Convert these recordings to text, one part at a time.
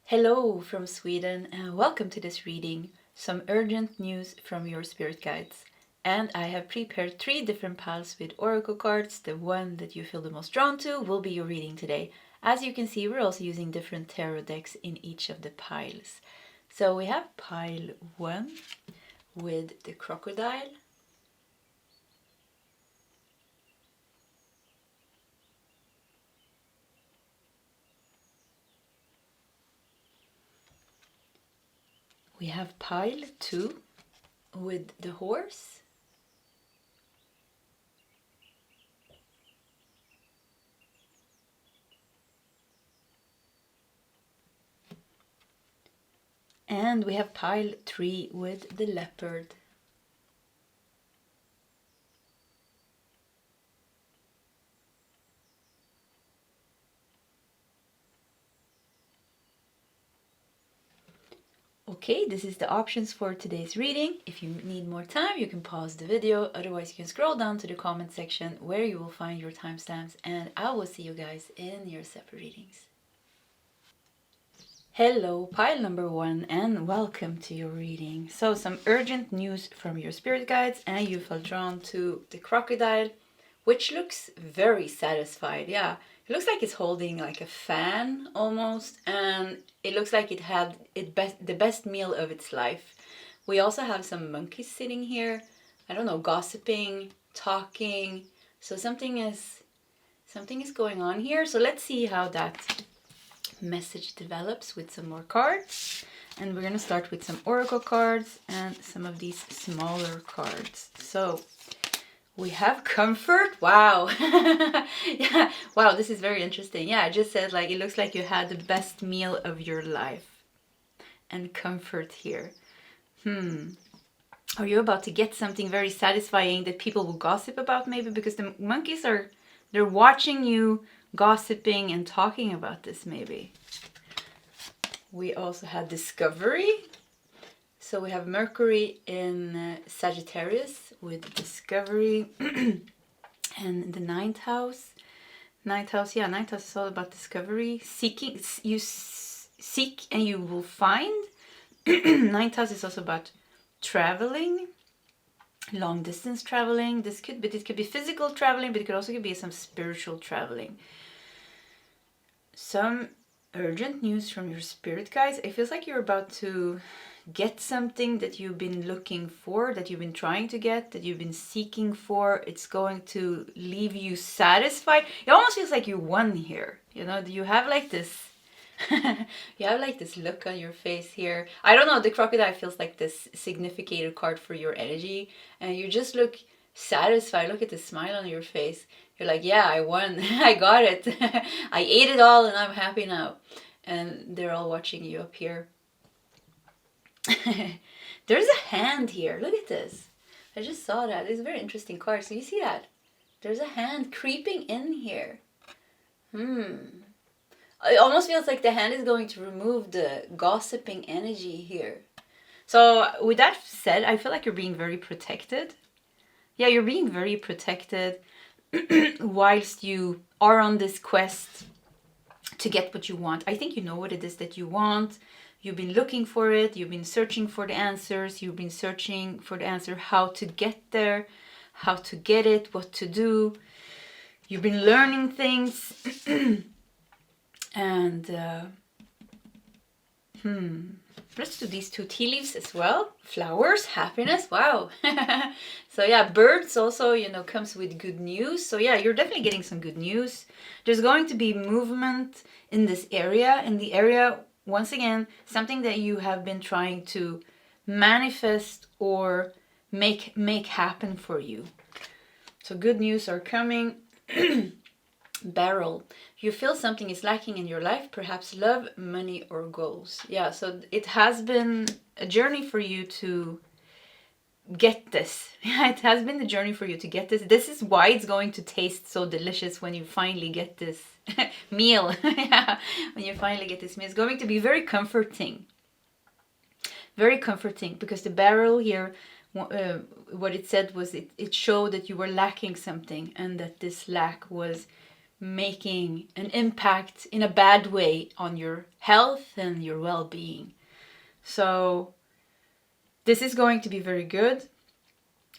Hello from Sweden and welcome to this reading, some urgent news from your spirit guides. And I have prepared 3 different piles with oracle cards. The one that you feel the most drawn to will be your reading today. As you can see, we're also using different tarot decks in each of the piles. So we have pile 1 with the crocodile. We have pile 2 with the horse. And we have pile 3 with the leopard. Okay, this is the options for today's reading. If you need more time, you can pause the video. Otherwise, you can scroll down to the comment section where you will find your timestamps, and I will see you guys in your separate readings. Hello, pile number 1, and welcome to your reading. So, some urgent news from your spirit guides, and you felt drawn to the crocodile, which looks very satisfied. Yeah, it looks like it's holding like a fan almost, and it looks like it had the best meal of its life. We also have some monkeys sitting here, I don't know, gossiping, talking. So something is going on here. So let's see how that message develops with some more cards. And we're going to start with some oracle cards and some of these smaller cards. So we have comfort. Wow. Yeah. Wow, this is very interesting. Yeah, I just said like it looks like you had the best meal of your life. And comfort here. Are you about to get something very satisfying that people will gossip about maybe? Because the monkeys they're watching you gossiping and talking about this maybe. We also had discovery. So we have Mercury in Sagittarius with discovery and the 9th house. 9th house is all about discovery. Seeking, you seek and you will find. 9th house is also about traveling, long distance traveling. This could be physical traveling, but it could also be some spiritual traveling. Some urgent news from your spirit guides. It feels like you're about to get something that you've been looking for, that you've been trying to get, that you've been seeking for. It's going to leave you satisfied. It almost feels like you won here. You know, you have like this you have like this look on your face here. I don't know, the crocodile feels like this significator card for your energy, and you just look satisfied. Look at the smile on your face. You're like, yeah, I won. I got it. I ate it all and I'm happy now. And they're all watching you up here. There's a hand here. Look at this. I just saw that. It's a very interesting card. So you see that? There's a hand creeping in here. It almost feels like the hand is going to remove the gossiping energy here. So with that said, I feel like you're being very protected. Yeah, you're being very protected whilst you are on this quest to get what you want. I think you know what it is that you want. You've been looking for it. You've been searching for the answers. You've been searching for the answer, how to get there, how to get it, what to do. You've been learning things. And let's do these 2 tea leaves as well. Flowers, happiness, wow. So yeah, birds also, you know, comes with good news. So yeah, you're definitely getting some good news. There's going to be movement in this area. In the area, once again, something that you have been trying to manifest or make happen for you. So good news are coming. Barrel. You feel something is lacking in your life, perhaps love, money, or goals. Yeah, so it has been a journey for you to get this. Yeah, it has been the journey for you to get this. This is why it's going to taste so delicious when you finally get this meal. Yeah, when you finally get this meal. It's going to be very comforting. Very comforting, because the barrel here, what it said was it showed that you were lacking something, and that this lack was making an impact in a bad way on your health and your well-being. So this is going to be very good.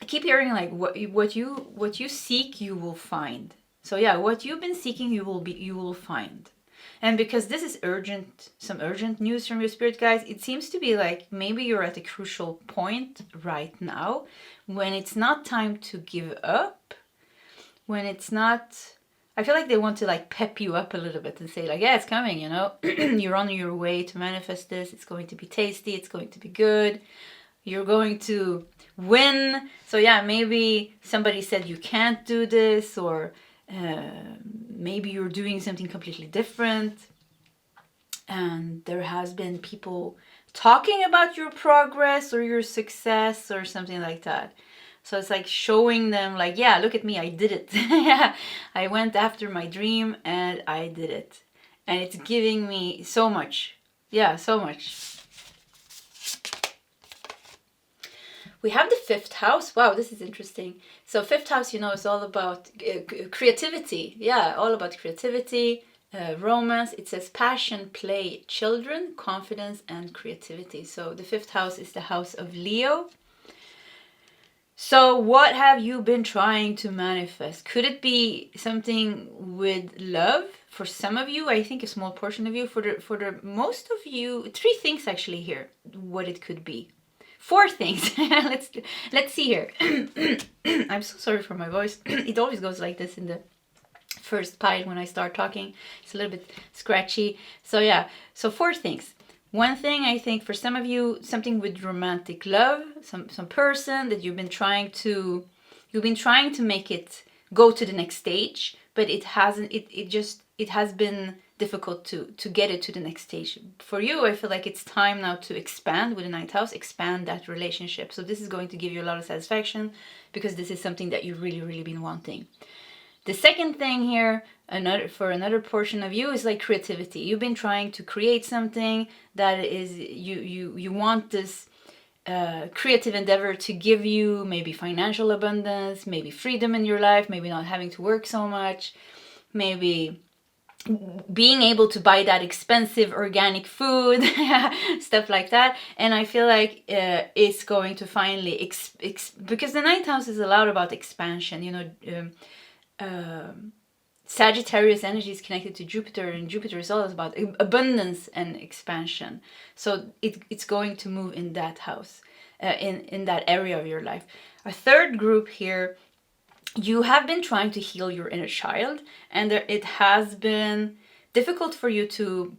I keep hearing like what you seek, you will find. So yeah, what you've been seeking, you will find. And because this is urgent, some urgent news from your spirit guides, it seems to be like maybe you're at a crucial point right now when it's not time to give up, when it's not, I feel like they want to like pep you up a little bit and say like, yeah, it's coming, you know, you're on your way to manifest this. It's going to be tasty. It's going to be good. You're going to win. So yeah, maybe somebody said you can't do this, or maybe you're doing something completely different. And there has been people talking about your progress or your success or something like that. So it's like showing them like, yeah, look at me, I did it. Yeah, I went after my dream and I did it. And it's giving me so much. Yeah, so much. We have the 5th house. Wow, this is interesting. So 5th house, you know, is all about creativity. Yeah, all about creativity, romance. It says passion, play, children, confidence, and creativity. So the 5th house is the house of Leo. So what have you been trying to manifest? Could it be something with love? For some of you, I think a small portion of you. For the most of you, 3 things actually here, what it could be. 4 things. Let's see here. I'm so sorry for my voice. It always goes like this in the first pile when I start talking. It's a little bit scratchy. So yeah, so 4 things. One thing, I think for some of you, something with romantic love, some person that you've been trying to make it go to the next stage, but it hasn't. It has been difficult to get it to the next stage. For you, I feel like it's time now to expand with the 9th house, expand that relationship. So this is going to give you a lot of satisfaction because this is something that you've really been wanting. The second thing here, another portion of you, is like creativity. You've been trying to create something that is, you want this creative endeavor to give you maybe financial abundance, maybe freedom in your life, maybe not having to work so much, maybe being able to buy that expensive organic food, stuff like that. And I feel like it's going to finally, because the 9th house is a lot about expansion, you know. Sagittarius energy is connected to Jupiter, and Jupiter is all about abundance and expansion. So it's going to move in that house, in that area of your life. A third group here, you have been trying to heal your inner child, and it has been difficult for you to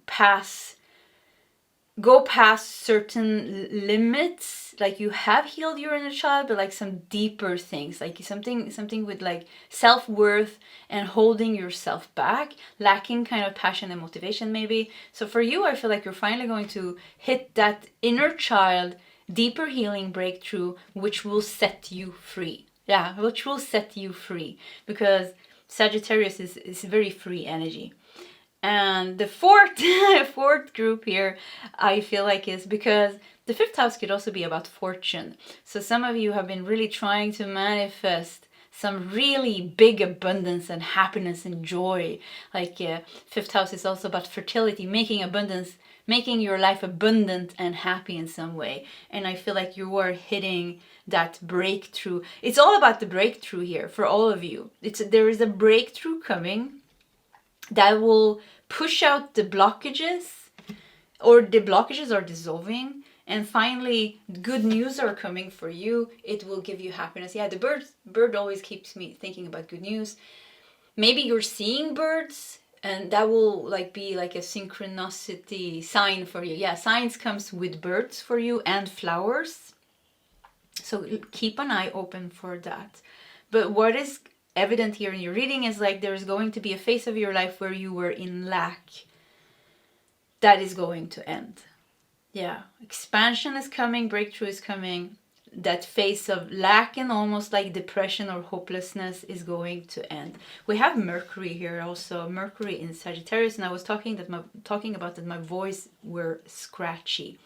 go past certain limits. Like you have healed your inner child, but like some deeper things, like something with like self-worth and holding yourself back, lacking kind of passion and motivation maybe. So for you, I feel like you're finally going to hit that inner child, deeper healing breakthrough, which will set you free. Yeah, which will set you free, because Sagittarius is very free energy. And the fourth group here, I feel like, is because the 5th house could also be about fortune. So some of you have been really trying to manifest some really big abundance and happiness and joy. Like 5th house is also about fertility, making abundance, making your life abundant and happy in some way. And I feel like you are hitting that breakthrough. It's all about the breakthrough here for all of you. There is a breakthrough coming that will push out the blockages, or the blockages are dissolving, and finally good news are coming for you. It will give you happiness. Yeah, the bird always keeps me thinking about good news. Maybe you're seeing birds, and that will like be like a synchronicity sign for you. Yeah, signs comes with birds for you and flowers. So keep an eye open for that. But what is evident here in your reading is like there's going to be a phase of your life where you were in lack. That is going to end. Yeah, expansion is coming, breakthrough is coming. That phase of lack and almost like depression or hopelessness is going to end. We have Mercury here also, Mercury in Sagittarius, and I was talking about that my voice were scratchy.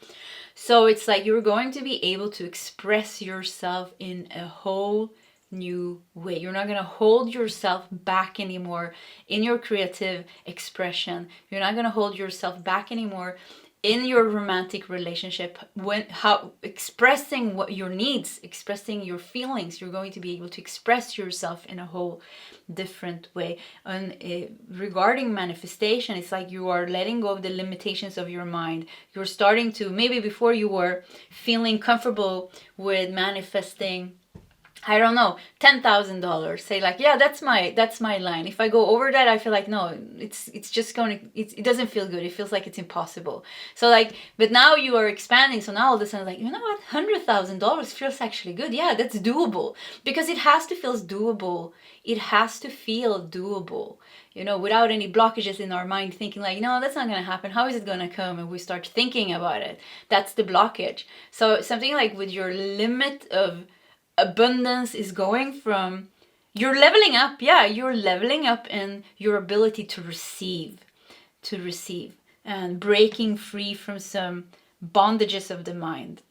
So it's like you're going to be able to express yourself in a whole new way. You're not going to hold yourself back anymore in your creative expression. You're not going to hold yourself back anymore in your romantic relationship, when how expressing what your needs, expressing your feelings. You're going to be able to express yourself in a whole different way. And regarding manifestation, it's like you are letting go of the limitations of your mind. You're starting to, maybe before you were feeling comfortable with manifesting, I don't know, $10,000. Say like, yeah, that's my line. If I go over that, I feel like, no, it's just going to, it doesn't feel good. It feels like it's impossible. So like, but now you are expanding. So now all of a sudden, like, you know what, $100,000 feels actually good. Yeah, that's doable, because it has to feel doable. It has to feel doable, you know, without any blockages in our mind, thinking like, no, that's not going to happen. How is it going to come? And we start thinking about it. That's the blockage. So something like with your limit of abundance is going from, you're leveling up. Yeah, you're leveling up in your ability to receive and breaking free from some bondages of the mind.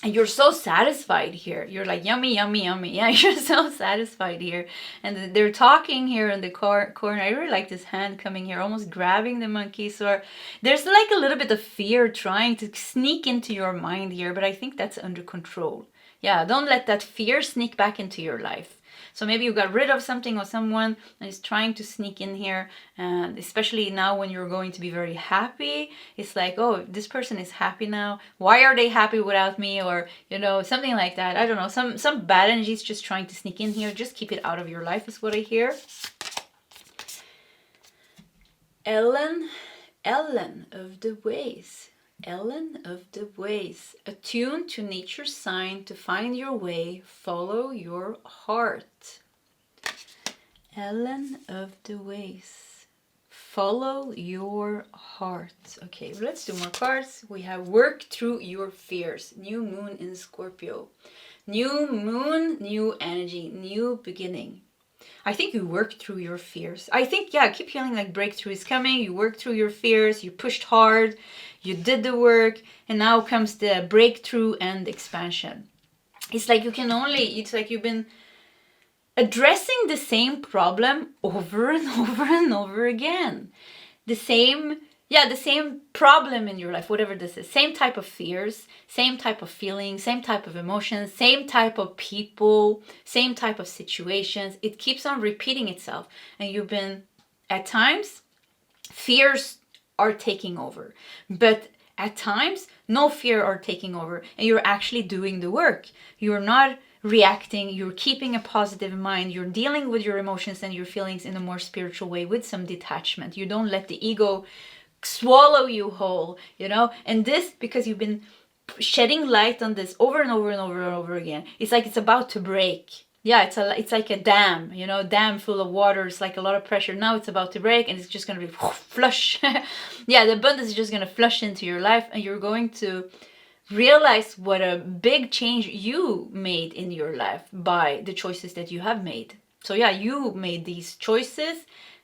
And you're so satisfied here. You're like, yummy, yummy, yummy. Yeah, you're so satisfied here. And they're talking here in the corner. I really like this hand coming here, almost grabbing the monkey. So there's like a little bit of fear trying to sneak into your mind here, but I think that's under control. Yeah, don't let that fear sneak back into your life. So maybe you got rid of something or someone and is trying to sneak in here. And especially now when you're going to be very happy, it's like, oh, this person is happy now. Why are they happy without me? Or, you know, something like that. I don't know. Some bad energies just trying to sneak in here. Just keep it out of your life is what I hear. Ellen of the Ways. Ellen of the Ways. Attune to nature's sign to find your way. Follow your heart. Ellen of the Ways. Follow your heart. Okay, let's do more cards. We have work through your fears. New moon in Scorpio. New moon, new energy, new beginning. I think you worked through your fears. I think, yeah, I keep feeling like breakthrough is coming. You worked through your fears. You pushed hard. You did the work. And now comes the breakthrough and expansion. It's like it's like you've been addressing the same problem over and over and over again. The same problem in your life, whatever this is. Same type of fears, same type of feelings, same type of emotions, same type of people, same type of situations. It keeps on repeating itself. And you've been, at times, fears are taking over. But at times, no fear are taking over. And you're actually doing the work. You're not reacting, you're keeping a positive mind, you're dealing with your emotions and your feelings in a more spiritual way with some detachment. You don't let the ego swallow you whole, you know. And this, because you've been shedding light on this over and over and over and over again, it's like it's about to break. Yeah, it's like a dam, you know, dam full of water. It's like a lot of pressure. Now it's about to break, and it's just going to be flush. Yeah, the abundance is just going to flush into your life, and you're going to realize what a big change you made in your life by the choices that you have made. So yeah, you made these choices,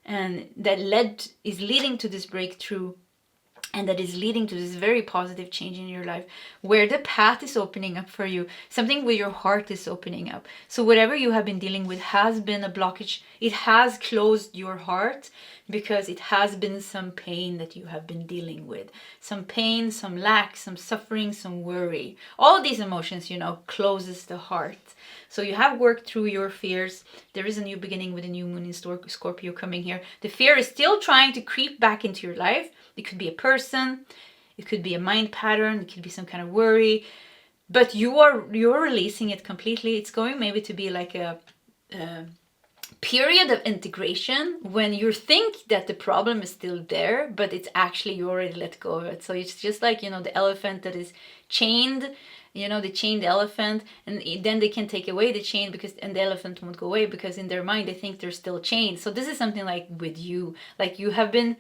and that is leading to this breakthrough, and that is leading to this very positive change in your life, where the path is opening up for you. Something with your heart is opening up. So whatever you have been dealing with has been a blockage. It has closed your heart because it has been some pain that you have been dealing with. Some pain, some lack, some suffering, some worry. All these emotions, you know, closes the heart. So you have worked through your fears. There is a new beginning with a new moon in Scorpio coming here. The fear is still trying to creep back into your life. It could be a person, it could be a mind pattern, it could be some kind of worry, but you're releasing it completely. It's going maybe to be like a period of integration when you think that the problem is still there, but it's actually you already let go of it. So it's just like, you know, the elephant that is chained, you know, the chained elephant, and then they can take away the chain and the elephant won't go away because in their mind they think they're still chained. So this is something like with you, like you have been,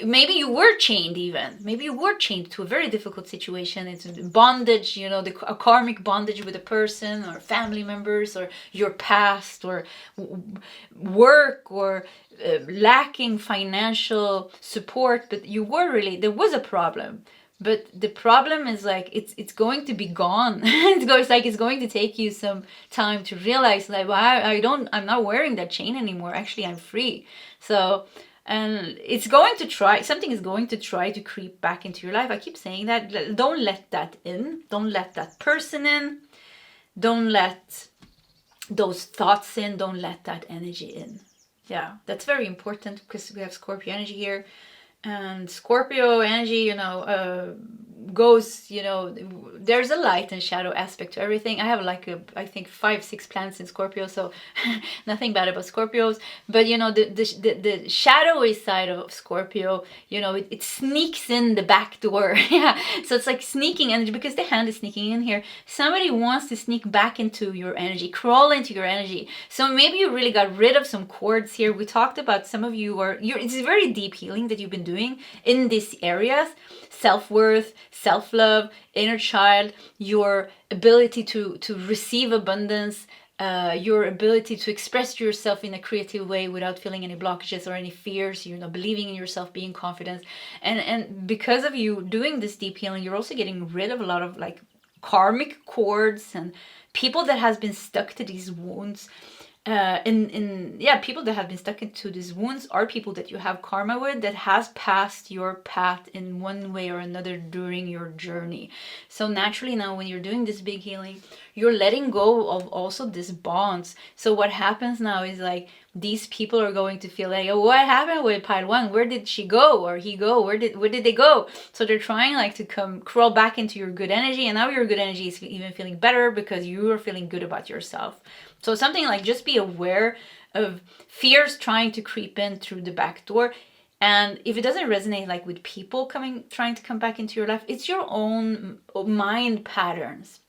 maybe you were chained even. Maybe you were chained to a very difficult situation. It's bondage, you know, a karmic bondage with a person or family members or your past or work or lacking financial support. But there was a problem. But the problem is like it's going to be gone. It's going to take you some time to realize like, well, I'm not wearing that chain anymore. Actually, I'm free. So, and it's going to try, something is going to try to creep back into your life. I keep saying that. Don't let that in. Don't let that person in. Don't let those thoughts in. Don't let that energy in. Yeah, that's very important because we have Scorpio energy here. And Scorpio energy, goes, there's a light and shadow aspect to everything. I have like I think 5-6 planets in Scorpio, so nothing bad about Scorpios. But the shadowy side of Scorpio, it sneaks in the back door. Yeah, so it's like sneaking energy because the hand is sneaking in here. Somebody wants to sneak back into your energy, crawl into your energy. So maybe you really got rid of some cords here. We talked about some of you it's very deep healing that you've been doing in these areas: self-worth, self-love, inner child, your ability to receive abundance, your ability to express yourself in a creative way without feeling any blockages or any fears, believing in yourself, being confident. And because of you doing this deep healing, you're also getting rid of a lot of like karmic cords and people that has been stuck to these wounds. People that have been stuck into these wounds are people that you have karma with, that has passed your path in one way or another during your journey. So naturally now when you're doing this big healing, you're letting go of also these bonds. So what happens now is like these people are going to feel like, oh, what happened with pile one? Where did she go or he go? Where did they go? So they're trying like to come crawl back into your good energy, and now your good energy is even feeling better because you are feeling good about yourself. So something like just be aware of fears trying to creep in through the back door. And if it doesn't resonate like with people trying to come back into your life, it's your own mind patterns.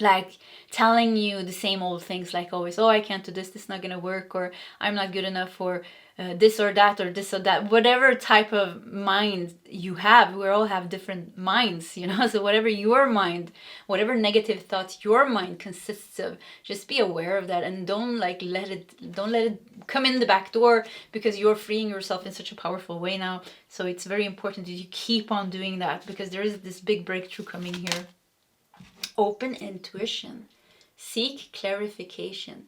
Like telling you the same old things like always, oh, I can't do this, is not going to work, or I'm not good enough for this or that, or this or that. Whatever type of mind you have, we all have different minds, so whatever your mind, whatever negative thoughts your mind consists of, just be aware of that, and don't let it come in the back door, because you're freeing yourself in such a powerful way now. So it's very important that you keep on doing that, because there is this big breakthrough coming here. Open intuition. Seek clarification.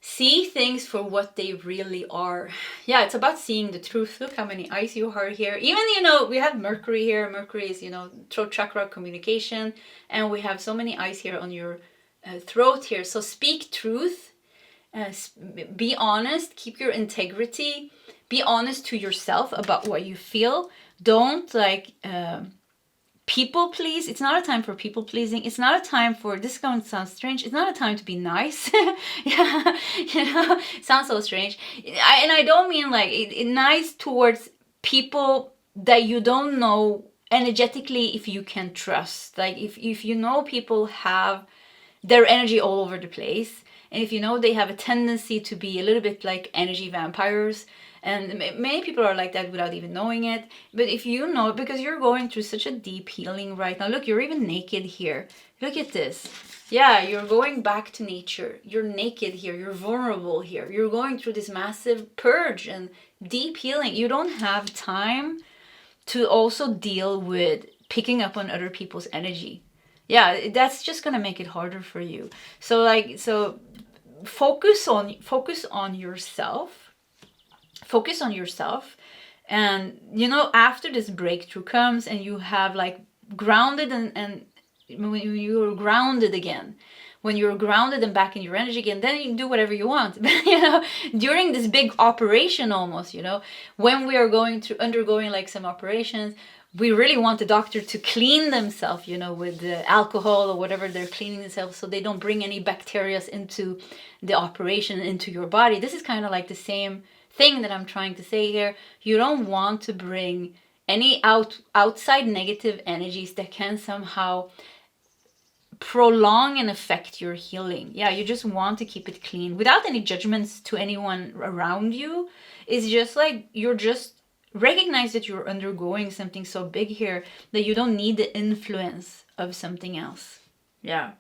See things for what they really are. Yeah, it's about seeing the truth. Look how many eyes you have here. Even, we have Mercury here. Mercury is, throat chakra, communication. And we have so many eyes here on your throat here. So speak truth. Be honest. Keep your integrity. Be honest to yourself about what you feel. Don't people please. It's not a time for people pleasing. It's not a time for, this is going to sound strange, it's not a time to be nice. Yeah, it sounds so strange. And I don't mean like nice towards people that you don't know energetically if you can trust. Like if people have their energy all over the place, and if they have a tendency to be a little bit like energy vampires. And many people are like that without even knowing it. But if you know, because you're going through such a deep healing right now. Look, you're even naked here. Look at this. Yeah, you're going back to nature. You're naked here. You're vulnerable here. You're going through this massive purge and deep healing. You don't have time to also deal with picking up on other people's energy. Yeah, that's just going to make it harder for you. So focus on yourself. Focus on yourself, and after this breakthrough comes and you have like grounded and when you're grounded again, when you're grounded and back in your energy again, then you can do whatever you want. During this big operation almost, when we are undergoing like some operations, we really want the doctor to clean themselves, with the alcohol or whatever they're cleaning themselves, so they don't bring any bacteria into the operation, into your body. This is kind of like the same thing that I'm trying to say here. You don't want to bring any outside negative energies that can somehow prolong and affect your healing. Yeah, you just want to keep it clean without any judgments to anyone around you. It's just like you're just recognize that you're undergoing something so big here that you don't need the influence of something else. Yeah.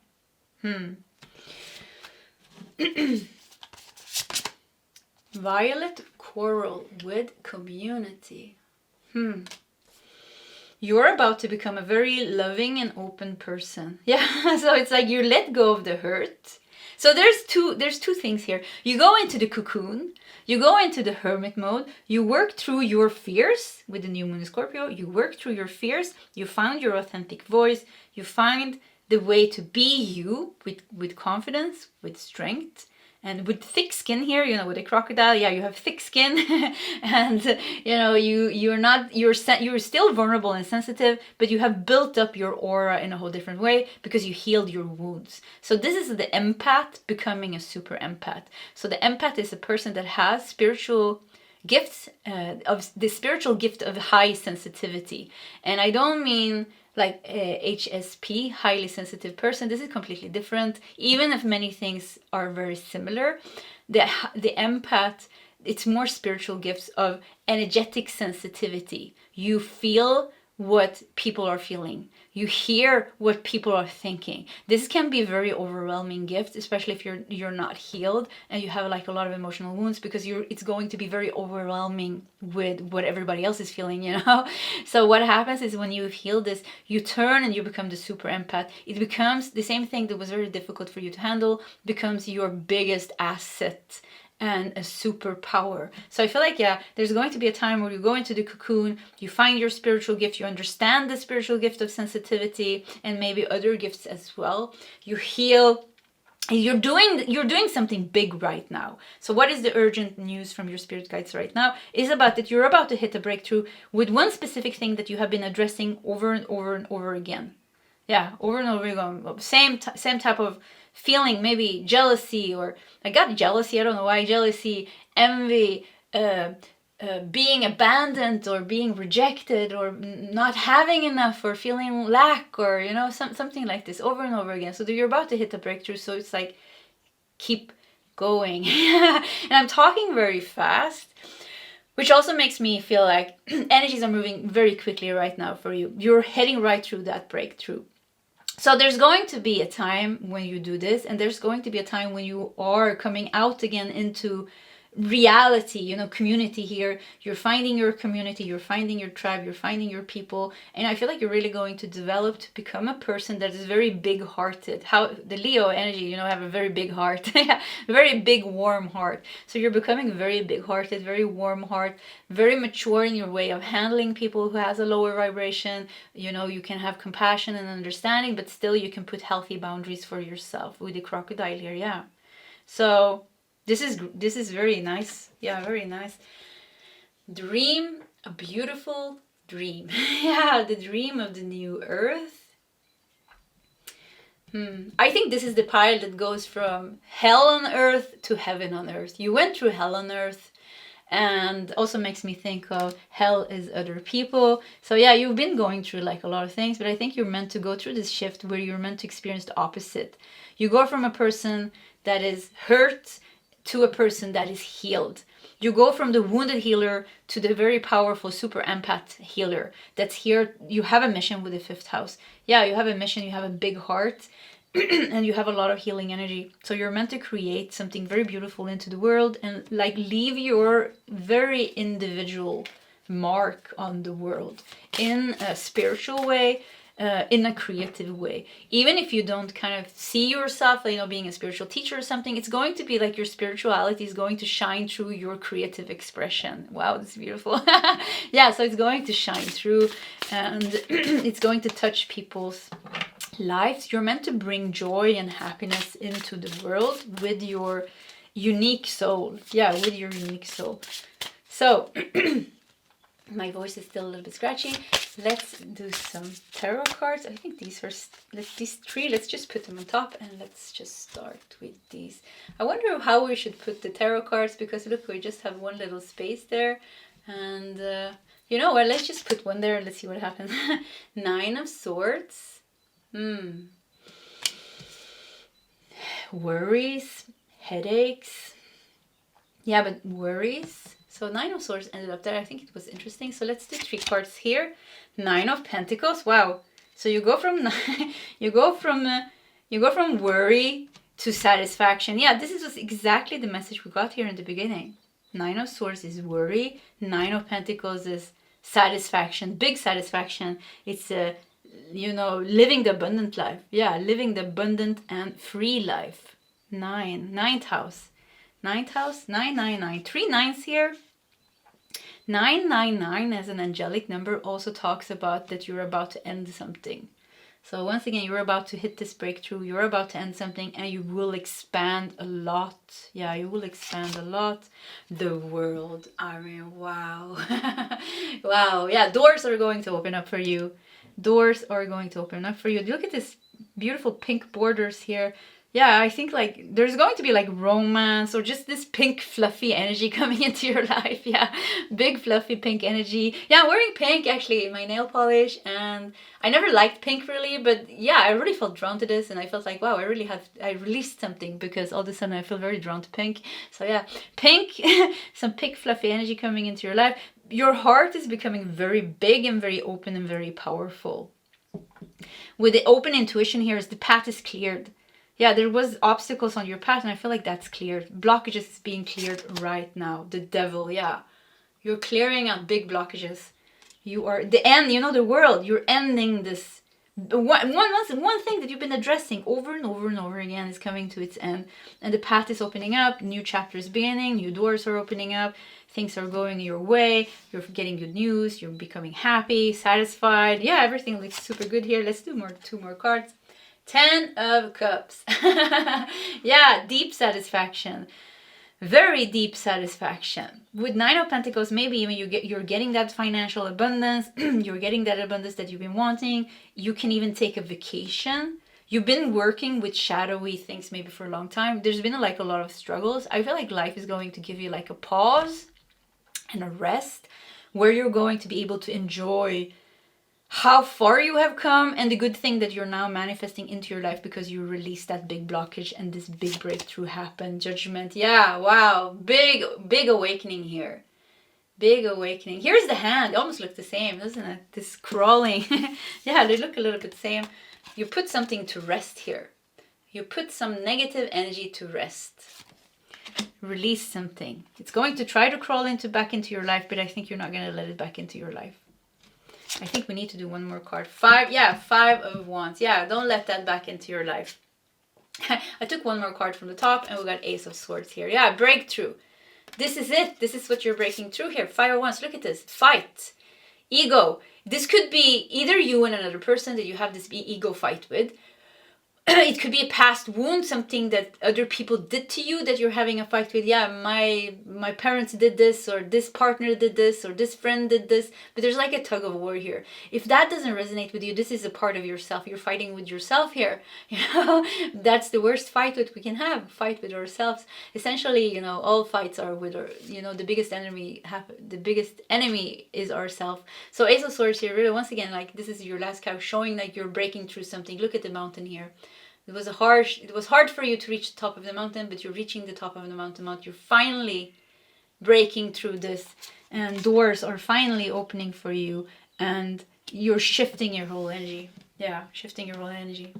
Violet coral with community. you're about to become a very loving and open person. Yeah, so it's like you let go of the hurt. So there's two things here. You go into the cocoon, you go into the hermit mode, you work through your fears with the new moon in Scorpio, you work through your fears, you find your authentic voice, you find the way to be you with confidence, with strength, and with thick skin here, you know, with a crocodile, yeah, you have thick skin, and you know, you're still vulnerable and sensitive, but you have built up your aura in a whole different way because you healed your wounds. So this is the empath becoming a super empath. So the empath is a person that has spiritual gifts, of the spiritual gift of high sensitivity, and I don't mean like HSP, highly sensitive person. This is completely different. Even if many things are very similar, the empath, it's more spiritual gifts of energetic sensitivity. You feel what people are feeling. You hear what people are thinking. This can be a very overwhelming gift, especially if you're not healed and you have like a lot of emotional wounds, because it's going to be very overwhelming with what everybody else is feeling, you know. So what happens is when you heal this, you turn and you become the super empath. It becomes the same thing that was very difficult for you to handle, becomes your biggest asset and a superpower. So I feel like, yeah, there's going to be a time where you go into the cocoon, you find your spiritual gift, you understand the spiritual gift of sensitivity and maybe other gifts as well. You heal. You're doing something big right now. So what is the urgent news from your spirit guides right now is about that you're about to hit a breakthrough with one specific thing that you have been addressing over and over and over again. Yeah, over and over again. Same type of feeling, maybe jealousy, or I got jealousy, I don't know why, jealousy, envy, being abandoned or being rejected or not having enough or feeling lack, or, you know, something like this over and over again. So you're about to hit a breakthrough, so it's like, keep going. And I'm talking very fast, which also makes me feel like energies are moving very quickly right now for you. You're heading right through that breakthrough. So there's going to be a time when you do this, and there's going to be a time when you are coming out again into reality, you know, community here. You're finding your community, you're finding your tribe, you're finding your people. And I feel like you're really going to develop to become a person that is very big-hearted. How the Leo energy, you know, have a very big heart, very big, warm heart. So you're becoming very big-hearted, very warm heart, very mature in your way of handling people who has a lower vibration. You know, you can have compassion and understanding, but still you can put healthy boundaries for yourself with the crocodile here. Yeah. So this is very nice. Yeah, very nice. Dream a beautiful dream. Yeah, the dream of the new earth. I think this is the pile that goes from hell on earth to heaven on earth. You went through hell on earth, and also makes me think of hell is other people. So yeah, you've been going through like a lot of things, but I think you're meant to go through this shift where you're meant to experience the opposite. You go from a person that is hurt to a person that is healed. You go from the wounded healer to the very powerful super empath healer that's here. You have a mission with the fifth house. Yeah, you have a mission, you have a big heart, and you have a lot of healing energy. So you're meant to create something very beautiful into the world and like leave your very individual mark on the world in a spiritual way, in a creative way. Even if you don't kind of see yourself, you know, being a spiritual teacher or something, it's going to be like your spirituality is going to shine through your creative expression. Wow, that's beautiful. Yeah, so it's going to shine through, and it's going to touch people's lives. You're meant to bring joy and happiness into the world with your unique soul. Yeah, with your unique soul. So my voice is still a little bit scratchy. Let's do some tarot cards. I think these three, let's just put them on top, and let's just start with these. I wonder how we should put the tarot cards, because look, we just have one little space there, and you know what, let's just put one there and let's see what happens. Nine of Swords. Worries, headaches. Yeah, but worries. So Nine of Swords ended up there. I think it was interesting. So let's do three cards here. Nine of Pentacles. Wow. So you go from worry to satisfaction. Yeah, this is exactly the message we got here in the beginning. Nine of Swords is worry. Nine of Pentacles is satisfaction, big satisfaction. It's you know, living the abundant life. Yeah, living the abundant and free life. Ninth house. Ninth house, 999. 3 nines here. 999 as an angelic number also talks about that you're about to end something. So once again, you're about to hit this breakthrough, you're about to end something, and you will expand a lot. Yeah, you will expand a lot. The world, I mean, wow. Wow, yeah, doors are going to open up for you. Doors are going to open up for you. Look at this beautiful pink borders here. Yeah, I think like there's going to be like romance or just this pink fluffy energy coming into your life. Yeah, big fluffy pink energy. Yeah, I'm wearing pink actually in my nail polish, and I never liked pink really, but yeah, I really felt drawn to this, and I felt like, wow, I released something, because all of a sudden I feel very drawn to pink. So yeah, pink, some pink fluffy energy coming into your life. Your heart is becoming very big and very open and very powerful. With the open intuition here, is the path is cleared. Yeah, there was obstacles on your path, and I feel like that's cleared. Blockages is being cleared right now. The devil, yeah. You're clearing out big blockages. You are the end, you know, the world. You're ending this. One thing that you've been addressing over and over and over again is coming to its end. And the path is opening up. New chapters beginning. New doors are opening up. Things are going your way. You're getting good news. You're becoming happy, satisfied. Yeah, everything looks super good here. Let's do two more cards. 10 of Cups. Yeah, deep satisfaction. Very deep satisfaction. With 9 of Pentacles, maybe even you're getting that financial abundance. You're getting that abundance that you've been wanting. You can even take a vacation. You've been working with shadowy things maybe for a long time. There's been like a lot of struggles. I feel like life is going to give you like a pause and a rest, where you're going to be able to enjoy how far you have come and the good thing that you're now manifesting into your life, because you released that big blockage and this big breakthrough happened. Judgment. Yeah, wow. Big awakening here. Big awakening. Here's the hand. It almost looks the same, doesn't it? This crawling. Yeah, they look a little bit the same. You put something to rest here. You put some negative energy to rest. Release something. It's going to try to crawl back into your life, but I think you're not going to let it back into your life. I think we need to do one more card. 5, yeah, 5 of Wands. Yeah, don't let that back into your life. I took one more card from the top, and we got Ace of Swords here. Yeah, breakthrough. This is it. This is what you're breaking through here. 5 of Wands. Look at this. Fight. Ego. This could be either you and another person that you have this ego fight with. It could be a past wound, something that other people did to you that you're having a fight with. Yeah, my parents did this, or this partner did this, or this friend did this. But there's like a tug of war here. If that doesn't resonate with you, this is a part of yourself. You're fighting with yourself here. You know, that's the worst fight that we can have. Fight with ourselves. Essentially, you know, all fights are with our, you know, the biggest enemy is ourself. So Ace of Swords here, really, once again, like this is your last card, showing like you're breaking through something. Look at the mountain here. It was hard for you to reach the top of the mountain, but you're reaching the top of the mountain. You're finally breaking through this, and doors are finally opening for you, and you're shifting your whole energy. Yeah, shifting your whole energy.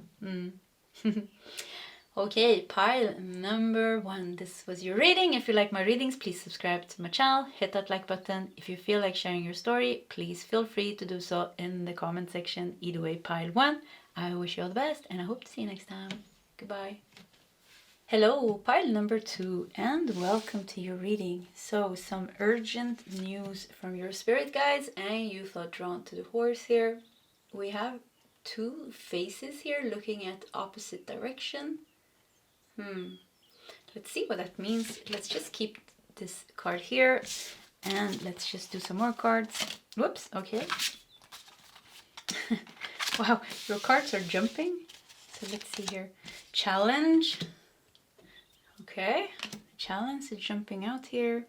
Okay, pile number 1. This was your reading. If you like my readings, please subscribe to my channel. Hit that like button. If you feel like sharing your story, please feel free to do so in the comment section. Either way, pile 1. I wish you all the best, and I hope to see you next time. Goodbye. Hello, pile number 2, and welcome to your reading. So, some urgent news from your spirit guides, and you felt drawn to the horse here. We have 2 faces here looking at opposite direction. Let's see what that means. Let's just keep this card here, and let's just do some more cards. Whoops, okay. Wow, your cards are jumping. So let's see here. Challenge. Okay. Challenge is jumping out here.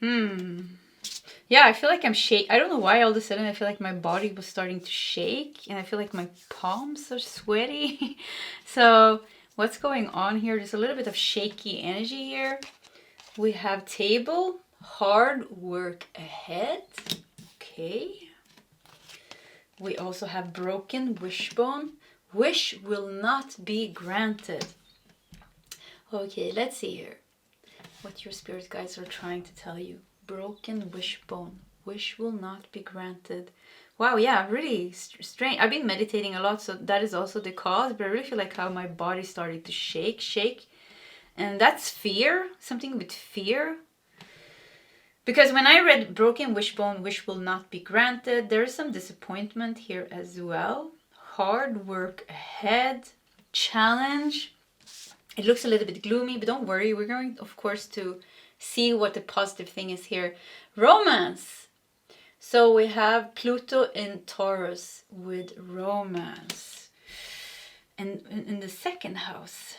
Yeah, I feel like I'm shaking. I don't know why all of a sudden I feel like my body was starting to shake. And I feel like my palms are sweaty. So what's going on here? There's a little bit of shaky energy here. We have table. Hard work ahead. Okay. We also have broken wishbone. Wish will not be granted. Okay, let's see here what your spirit guides are trying to tell you. Broken wishbone. wish will not be granted. Wow, yeah, really strange. I've been meditating a lot, so that is also the cause, but I really feel like how my body started to shake. And that's fear, something with fear. Because when I read broken wishbone, wish will not be granted, there is some disappointment here as well. Hard work ahead, challenge. It looks a little bit gloomy, but don't worry. We're going, of course, to see what the positive thing is here. Romance. So we have Pluto in Taurus with romance. And in the second house.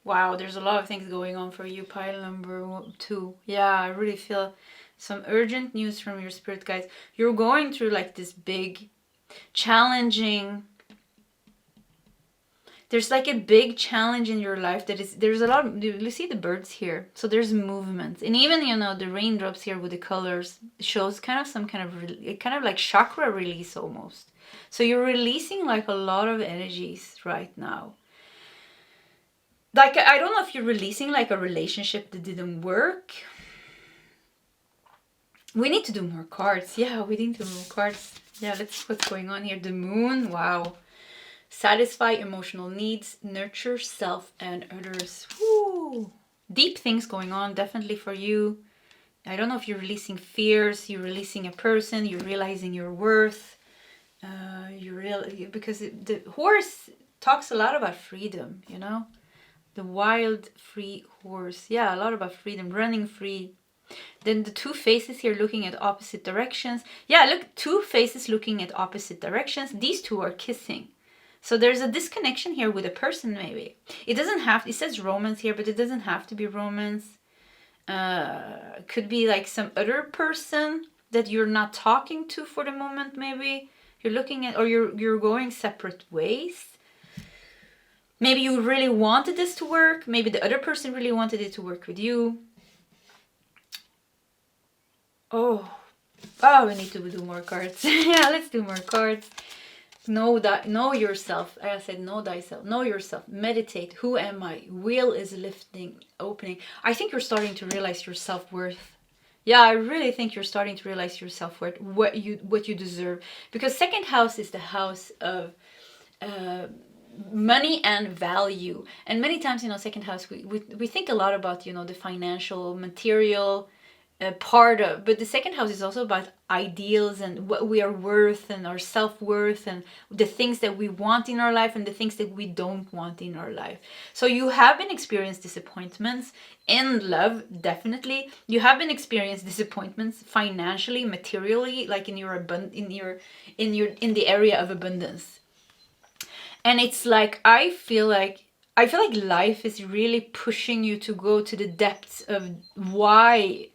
Wow, there's a lot of things going on for you, pile number 2. Yeah, I really feel some urgent news from your spirit guides. You're going through like this big, challenging... There's like a big challenge in your life that is... There's a lot of... You see the birds here? So there's movement. And even, you know, the raindrops here with the colors shows kind of some kind of like chakra release almost. So you're releasing like a lot of energies right now. Like, I don't know if you're releasing like a relationship that didn't work. We need to do more cards. Yeah, we need to do more cards. Yeah, let's see what's going on here. The moon. Wow. Satisfy emotional needs. Nurture self and others. Woo. Deep things going on definitely for you. I don't know if you're releasing fears. You're releasing a person. You're realizing your worth. Because the horse talks a lot about freedom, you know. The wild, free horse. Yeah, a lot about freedom, running free. Then the 2 faces here looking at opposite directions. Yeah, look, 2 faces looking at opposite directions. These 2 are kissing. So there's a disconnection here with a person maybe. It doesn't have, it says romance here, but it doesn't have to be romance. Could be like some other person that you're not talking to for the moment maybe. You're looking at, or you're going separate ways. Maybe you really wanted this to work. Maybe the other person really wanted it to work with you. Oh, we need to do more cards. Yeah, let's do more cards. Know yourself. Like I said, know thyself. Know yourself. Meditate. Who am I? Wheel is lifting, opening. I think you're starting to realize your self-worth. Yeah, I really think you're starting to realize your self-worth, what you deserve. Because second house is the house of money and value. And many times, you know, second house, we think a lot about, you know, the financial, material part of, but the second house is also about ideals and what we are worth and our self-worth and the things that we want in our life and the things that we don't want in our life. So you have been experienced disappointments in love, definitely. You have been experienced disappointments financially, materially, like in the area of abundance. And it's like I feel like life is really pushing you to go to the depths of why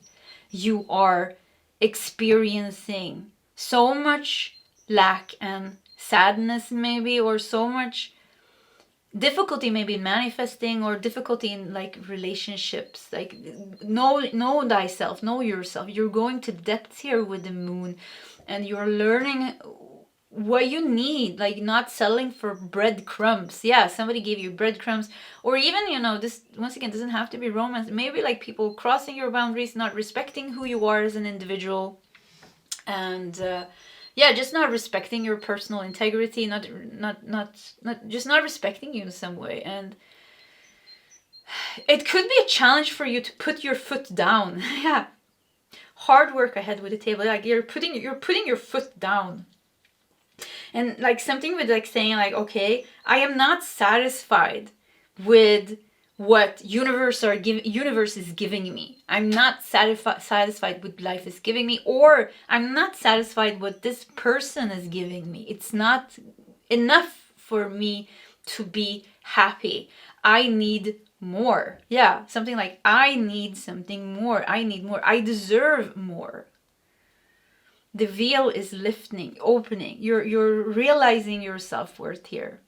you are experiencing so much lack and sadness maybe, or so much difficulty maybe in manifesting, or difficulty in like relationships. Like know thyself, know yourself. You're going to depths here with the moon, and you're learning what you need, like not selling for breadcrumbs. Yeah, somebody gave you breadcrumbs, or even, you know, this once again doesn't have to be romance. Maybe like people crossing your boundaries, not respecting who you are as an individual, and just not respecting your personal integrity, not respecting you in some way. And it could be a challenge for you to put your foot down. Yeah, hard work ahead with the table. Like you're putting your foot down. And like something with like saying like, okay, I am not satisfied with what universe is giving me. I'm not satisfied with life is giving me, or I'm not satisfied what this person is giving me. It's not enough for me to be happy. I need more. Yeah, something like I need something more. I need more. I deserve more. The veil is lifting, opening. You're realizing your self-worth here.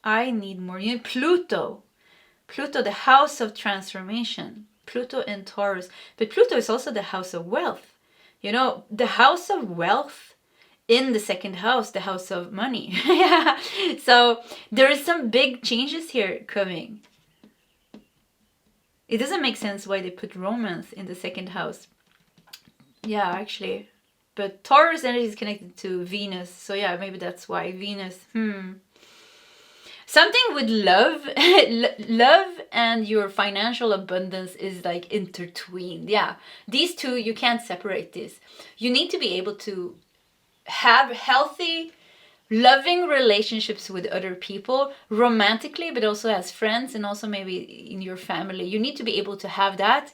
I need more. You know, Pluto, the house of transformation. Pluto in Taurus. But Pluto is also the house of wealth. You know, the house of wealth in the second house, the house of money. Yeah. So there is some big changes here coming. It doesn't make sense why they put romance in the second house. Yeah, actually. But Taurus energy is connected to Venus. So yeah, maybe that's why Venus. Something with love, love and your financial abundance is like intertwined. Yeah, these two, you can't separate this. You need to be able to have healthy, loving relationships with other people, romantically, but also as friends and also maybe in your family. You need to be able to have that.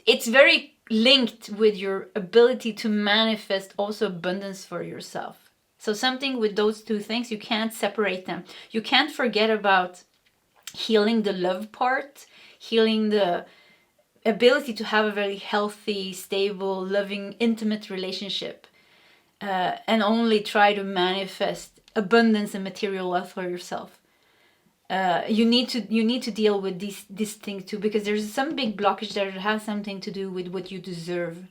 It's very linked with your ability to manifest also abundance for yourself. So something with those two things, you can't separate them. You can't forget about healing the love part, healing the ability to have a very healthy, stable, loving, intimate relationship, and only try to manifest abundance and material wealth for yourself. You need to deal with these things too, because there's some big blockage there that has something to do with what you deserve.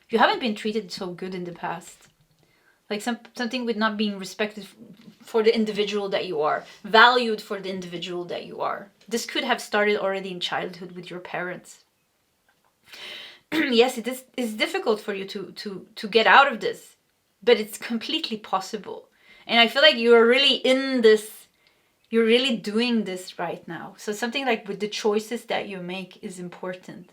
You haven't been treated so good in the past. Like something with not being respected for the individual that you are, valued for the individual that you are. This could have started already in childhood with your parents. Yes, it's difficult for you to get out of this, but it's completely possible. And I feel like you're really in this, you're really doing this right now. So something like with the choices that you make is important.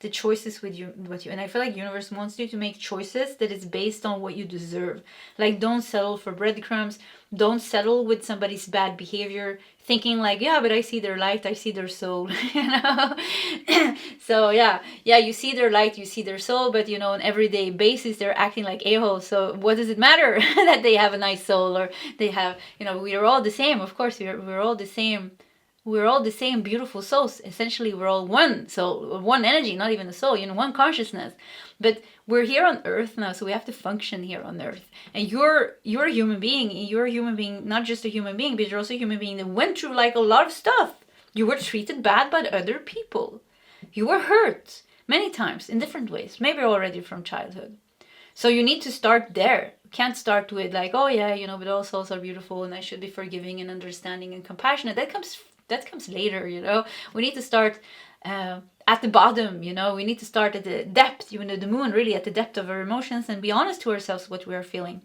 The choices with and I feel like universe wants you to make choices that is based on what you deserve. Like, don't settle for breadcrumbs. Don't settle with somebody's bad behavior, thinking like, yeah, but I see their light, I see their soul, you know. So yeah, you see their light, you see their soul, but you know, on everyday basis they're acting like a-holes. So what does it matter that they have a nice soul, or they have, you know, we are all the same. Of course, we're all the same. We're all the same beautiful souls. Essentially, we're all one soul, one energy, not even a soul, you know, one consciousness. But we're here on Earth now, so we have to function here on Earth. And you're a human being. You're a human being, not just a human being, but you're also a human being that went through like a lot of stuff. You were treated bad by other people. You were hurt many times in different ways, maybe already from childhood. So you need to start there. You can't start with like, oh yeah, you know, but all souls are beautiful and I should be forgiving and understanding and compassionate. That comes later, you know. We need to start at the bottom, you know. We need to start at the depth, you know, the moon, really at the depth of our emotions, and be honest to ourselves what we are feeling.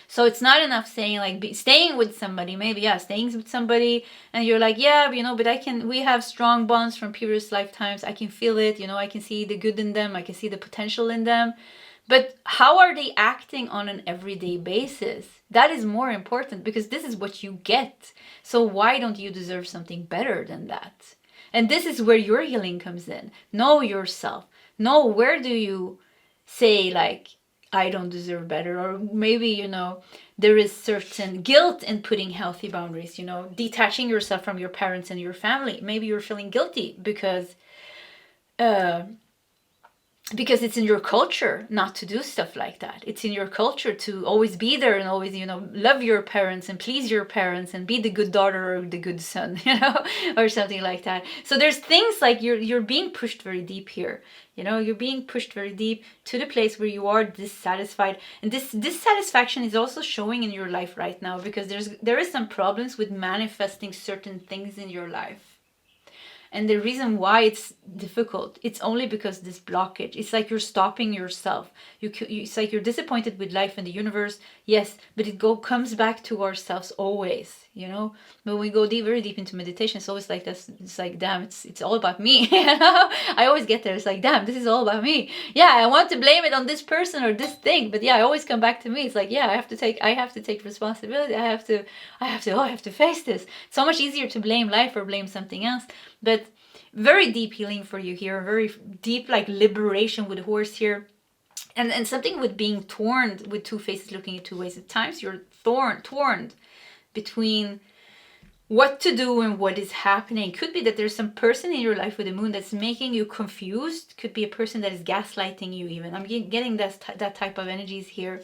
So it's not enough saying like staying with somebody, maybe, yeah, staying with somebody and you're like, yeah, you know, but we have strong bonds from previous lifetimes. I can feel it, you know, I can see the good in them. I can see the potential in them. But how are they acting on an everyday basis? That is more important, because this is what you get. So why don't you deserve something better than that? And this is where your healing comes in. Know yourself. Know where do you say like, I don't deserve better. Or maybe, you know, there is certain guilt in putting healthy boundaries, you know, detaching yourself from your parents and your family. Maybe you're feeling guilty because it's in your culture not to do stuff like that. It's in your culture to always be there and always, you know, love your parents and please your parents and be the good daughter or the good son, you know, or something like that. So there's things like you're being pushed very deep here. You know, you're being pushed very deep to the place where you are dissatisfied. And this dissatisfaction is also showing in your life right now, because there is some problems with manifesting certain things in your life. And the reason why it's difficult, it's only because this blockage. It's like you're stopping yourself. It's like you're disappointed with life and the universe. Yes, but it comes back to ourselves always, you know. When we go very deep into meditation, it's always like this. It's like, damn, it's all about me. You know? I always get there. It's like, damn, this is all about me. Yeah, I want to blame it on this person or this thing, but yeah, I always come back to me. It's like, yeah, I have to take responsibility. I have to face this. It's so much easier to blame life or blame something else. But very deep healing for you here, very deep like liberation with horse here, and something with being torn with two faces looking at two ways. At times you're torn between what to do and what is happening. Could be that there's some person in your life with the moon that's making you confused. Could be a person that is gaslighting you even. I'm getting that type of energies here.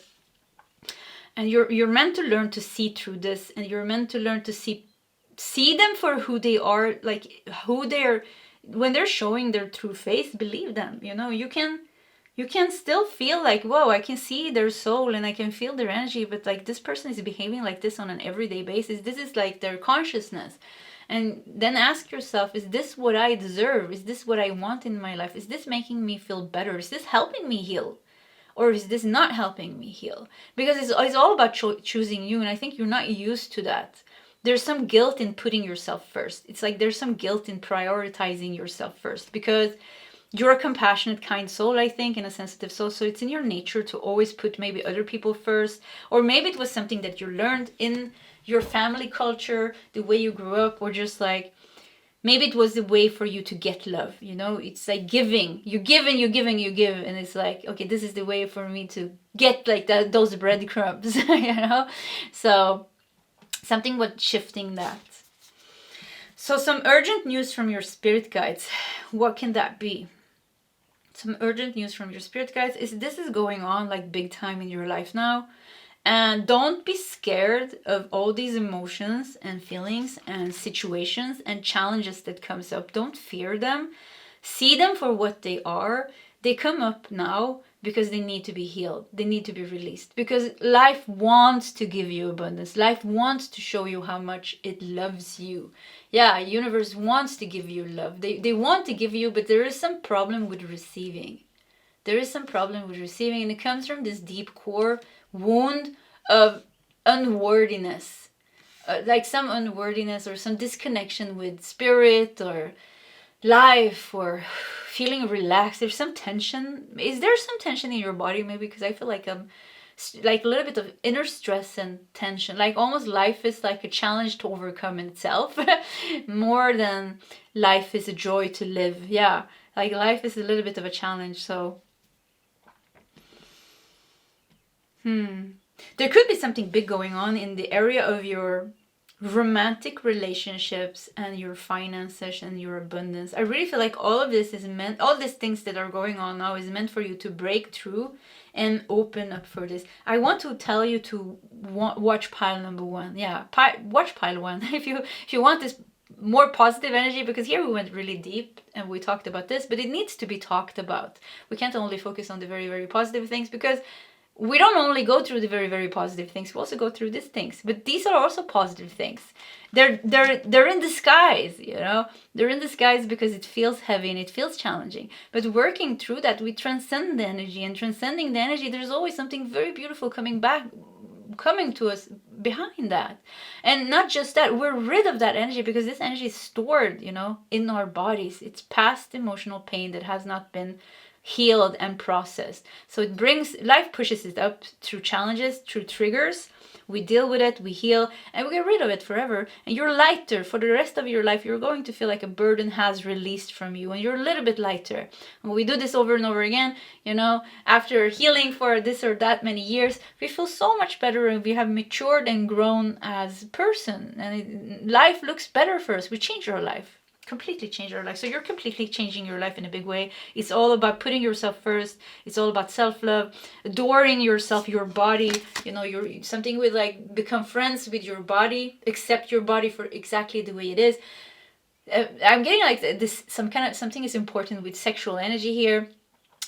And you're meant to learn to see through this, and you're meant to learn to see them for who they are, like when they're showing their true face, believe them. You know, you can still feel like, whoa, I can see their soul and I can feel their energy, but like this person is behaving like this on an everyday basis. This is like their consciousness. And then ask yourself, is this what I deserve? Is this what I want in my life? Is this making me feel better? Is this helping me heal? Or is this not helping me heal? Because it's all about choosing you, and I think you're not used to that. There's some guilt in putting yourself first. It's like there's some guilt in prioritizing yourself first, because you're a compassionate, kind soul, I think, and a sensitive soul. So it's in your nature to always put maybe other people first. Or maybe it was something that you learned in your family culture, the way you grew up, or just like, maybe it was the way for you to get love, you know? It's like giving. You give and you give and you give. And it's like, okay, this is the way for me to get like those breadcrumbs, you know? So something about shifting that. So some urgent news from your spirit guides. What can that be? Some urgent news from your spirit guides is this is going on like big time in your life now. And don't be scared of all these emotions and feelings and situations and challenges that comes up. Don't fear them. See them for what they are. They come up now because they need to be healed. They need to be released. Because life wants to give you abundance. Life wants to show you how much it loves you. Yeah, universe wants to give you love. They want to give you, but there is some problem with receiving. There is some problem with receiving, and it comes from this deep core wound of unworthiness. Like some unworthiness or some disconnection with spirit or life or feeling relaxed. There's some tension. Is there some tension in your body maybe? Because I feel like a little bit of inner stress and tension. Like almost life is like a challenge to overcome in itself. More than life is a joy to live. Yeah, like life is a little bit of a challenge. So there could be something big going on in the area of your romantic relationships and your finances and your abundance. I really feel like all of this is meant, all these things that are going on now is meant for you to break through and open up for this. I want to tell you to watch pile number 1. Yeah, watch pile 1 if you want this more positive energy, because here we went really deep and we talked about this, but it needs to be talked about. We can't only focus on the very, very positive things, because we don't only go through the very, very positive things. We also go through these things. But these are also positive things. They're in disguise, you know. They're in disguise because it feels heavy and it feels challenging. But working through that, we transcend the energy. And transcending the energy, there's always something very beautiful coming to us behind that. And not just that, we're rid of that energy, because this energy is stored, you know, in our bodies. It's past emotional pain that has not been healed and processed. So it brings, life pushes it up through challenges, through triggers. We deal with it, we heal, and we get rid of it forever. And you're lighter for the rest of your life. You're going to feel like a burden has released from you, and you're a little bit lighter. And we do this over and over again, you know, after healing for this or that many years, we feel so much better, and we have matured and grown as a person. And life looks better for us. We change our life. Completely change our life. So you're completely changing your life in a big way. It's all about putting yourself first. It's all about self-love, adoring yourself, your body. You know, you're something with like become friends with your body, accept your body for exactly the way it is. I'm getting like this, something is important with sexual energy here.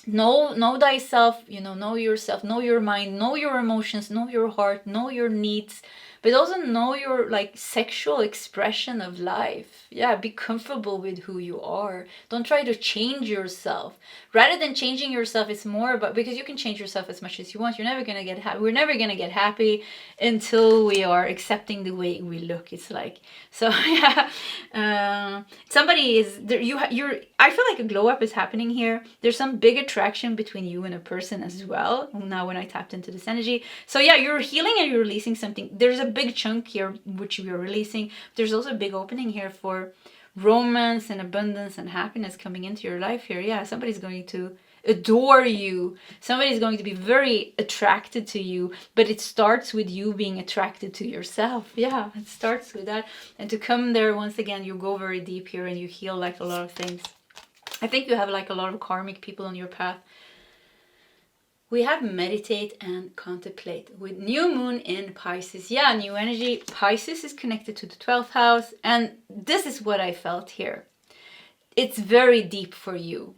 Know thyself, you know yourself, know your mind, know your emotions, know your heart, know your needs, but also know your like sexual expression of life. Yeah, be comfortable with who you are. Don't try to change yourself. Rather than changing yourself, it's more about, because you can change yourself as much as you want. You're never gonna get happy. We're never gonna get happy until we are accepting the way we look. It's like, so yeah. Somebody is there. You're. I feel like a glow up is happening here. There's some big attraction between you and a person as well. Now when I tapped into this energy. So yeah, you're healing and you're releasing something. There's a big chunk here which you are releasing. There's also a big opening here for romance and abundance and happiness coming into your life here. Yeah, somebody's going to adore you. Somebody's going to be very attracted to you, but it starts with you being attracted to yourself. Yeah, it starts with that. And to come there, once again, you go very deep here and you heal like a lot of things. I think you have like a lot of karmic people on your path. We have meditate and contemplate with new moon in Pisces. Yeah, new energy. Pisces is connected to the 12th house. And this is what I felt here. It's very deep for you.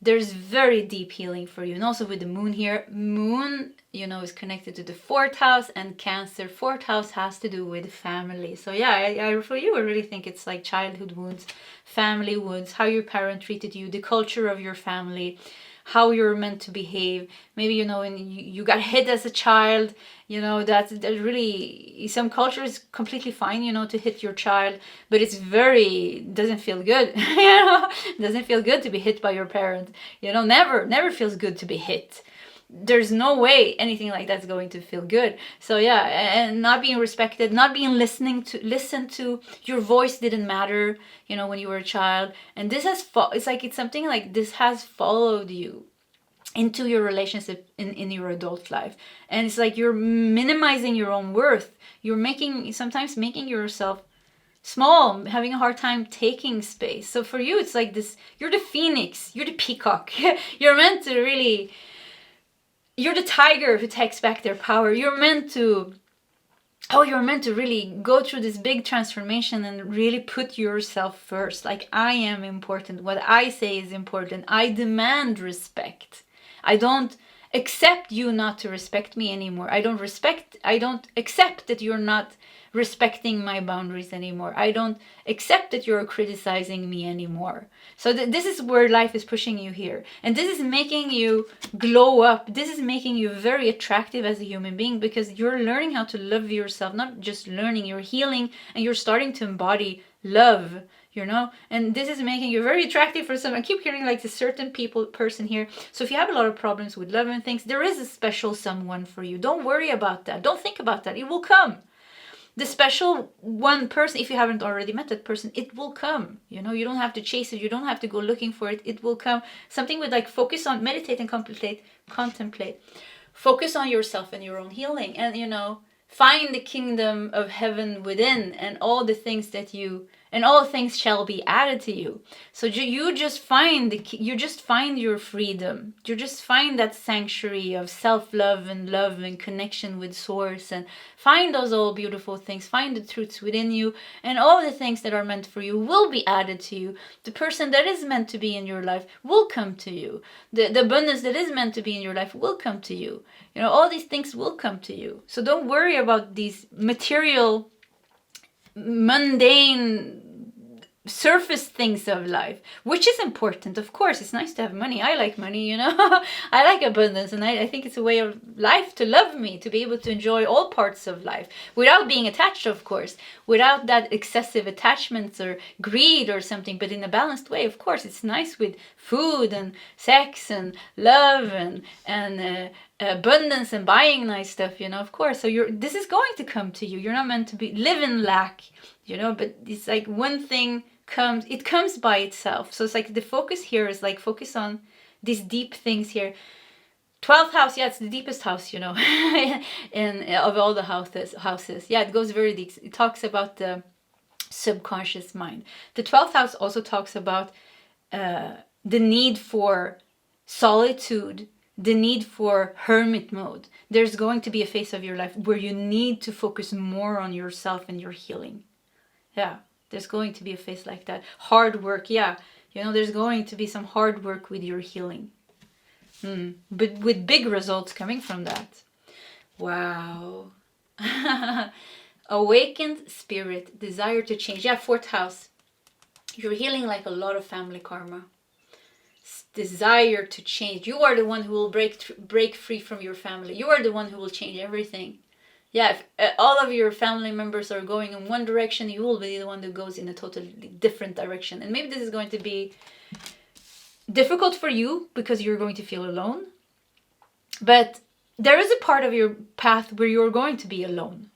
There's very deep healing for you. And also with the moon here, moon you know, is connected to the 4th house, and Cancer, 4th house has to do with family. So yeah, for you, I really think it's like childhood wounds, family wounds, how your parent treated you, the culture of your family, how you're meant to behave. Maybe, you know, and you got hit as a child, you know, that really, some cultures completely fine, you know, to hit your child, but it's doesn't feel good, you know, doesn't feel good to be hit by your parent, you know, never feels good to be hit. There's no way anything like that's going to feel good. So yeah, and not being respected, not being listened to, your voice didn't matter, you know, when you were a child. And this has it's something like this has followed you into your relationship in your adult life. And it's like you're minimizing your own worth. You're sometimes making yourself small, having a hard time taking space. So for you, it's like this, you're the phoenix, you're the peacock. You're meant to really, you're the tiger who takes back their power. You're meant to really go through this big transformation and really put yourself first. Like, I am important. What I say is important. I demand respect. I don't accept you not to respect me anymore. I don't accept that you're not respecting my boundaries anymore. I don't accept that you're criticizing me anymore. So this is where life is pushing you here. And this is making you glow up. This is making you very attractive as a human being, because you're learning how to love yourself. Not just learning, you're healing, and you're starting to embody love, you know. And this is making you very attractive for some. I keep hearing like a certain person here. So if you have a lot of problems with love and things, there is a special someone for you. Don't worry about that. Don't think about that. It will come. The special one person, if you haven't already met that person, it will come. You know, you don't have to chase it. You don't have to go looking for it. It will come. Something with like focus on, meditate and contemplate. Focus on yourself and your own healing. And, you know, find the kingdom of heaven within, and all the things and all things shall be added to you. So you just find your freedom. You just find that sanctuary of self-love and love and connection with source, and find those all beautiful things. Find the truths within you, and all the things that are meant for you will be added to you. The person that is meant to be in your life will come to you. The abundance that is meant to be in your life will come to you. You know, all these things will come to you. So don't worry about these material, mundane, surface things of life, which is important. Of course, it's nice to have money. I like money, you know. I like abundance, and I think it's a way of life to love me, to be able to enjoy all parts of life without being attached, of course, without that excessive attachments or greed or something, but in a balanced way. Of course, it's nice with food and sex and love and abundance and buying nice stuff, you know, of course. So this is going to come to you. You're not meant to live in lack, you know, but it's like one thing comes by itself. So it's like the focus here is like focus on these deep things here. 12th house, yeah, it's the deepest house, you know, of all the houses. Yeah, it goes very deep. It talks about the subconscious mind. The 12th house also talks about the need for solitude, the need for hermit mode. There's going to be a phase of your life where you need to focus more on yourself and your healing. Yeah, there's going to be a phase like that. Hard work, yeah. You know, there's going to be some hard work with your healing. But with big results coming from that. Wow. Awakened spirit, desire to change. Yeah, 4th house. You're healing like a lot of family karma. Desire to change. You are the one who will break free from your family. You are the one who will change everything. Yeah, if all of your family members are going in one direction, you will be the one that goes in a totally different direction. And maybe this is going to be difficult for you because you're going to feel alone. But there is a part of your path where you're going to be alone.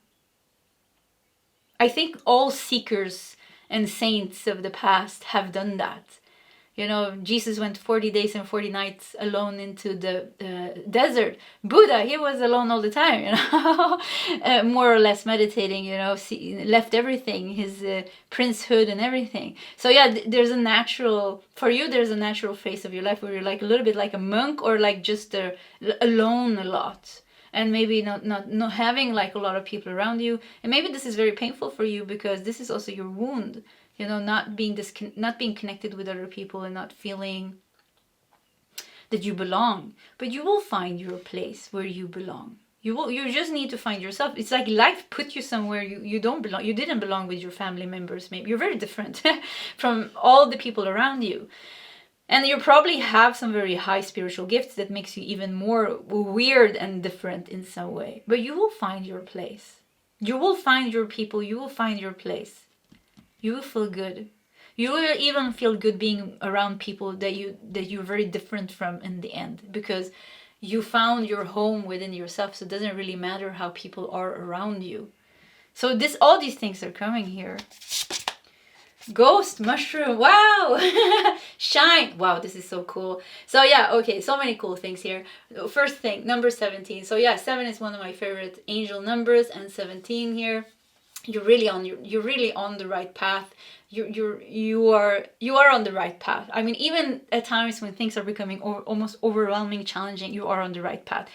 I think all seekers and saints of the past have done that. You know, Jesus went 40 days and 40 nights alone into the desert. Buddha, he was alone all the time, you know, more or less meditating, you know, left everything, his princehood and everything. So yeah, there's a natural phase of your life where you're like a little bit like a monk, or like just alone a lot. And maybe not having like a lot of people around you. And maybe this is very painful for you because this is also your wound. You know, not being connected with other people and not feeling that you belong, but you will find your place where you belong. You just need to find yourself. It's like life put you somewhere you don't belong. You didn't belong with your family members. Maybe you're very different from all the people around you. And you probably have some very high spiritual gifts that makes you even more weird and different in some way. But you will find your place. You will find your people. You will find your place. You will feel good. You will even feel good being around people that you're very different from in the end, because you found your home within yourself. So it doesn't really matter how people are around you. So all these things are coming here. Ghost mushroom, wow. Shine, wow, this is so cool. So yeah, okay, so many cool things here. First thing, number 17. So yeah, 7 is one of my favorite angel numbers, and 17 here, you're really on the right path. You are on the right path. I mean, even at times when things are becoming almost overwhelming, challenging, you are on the right path.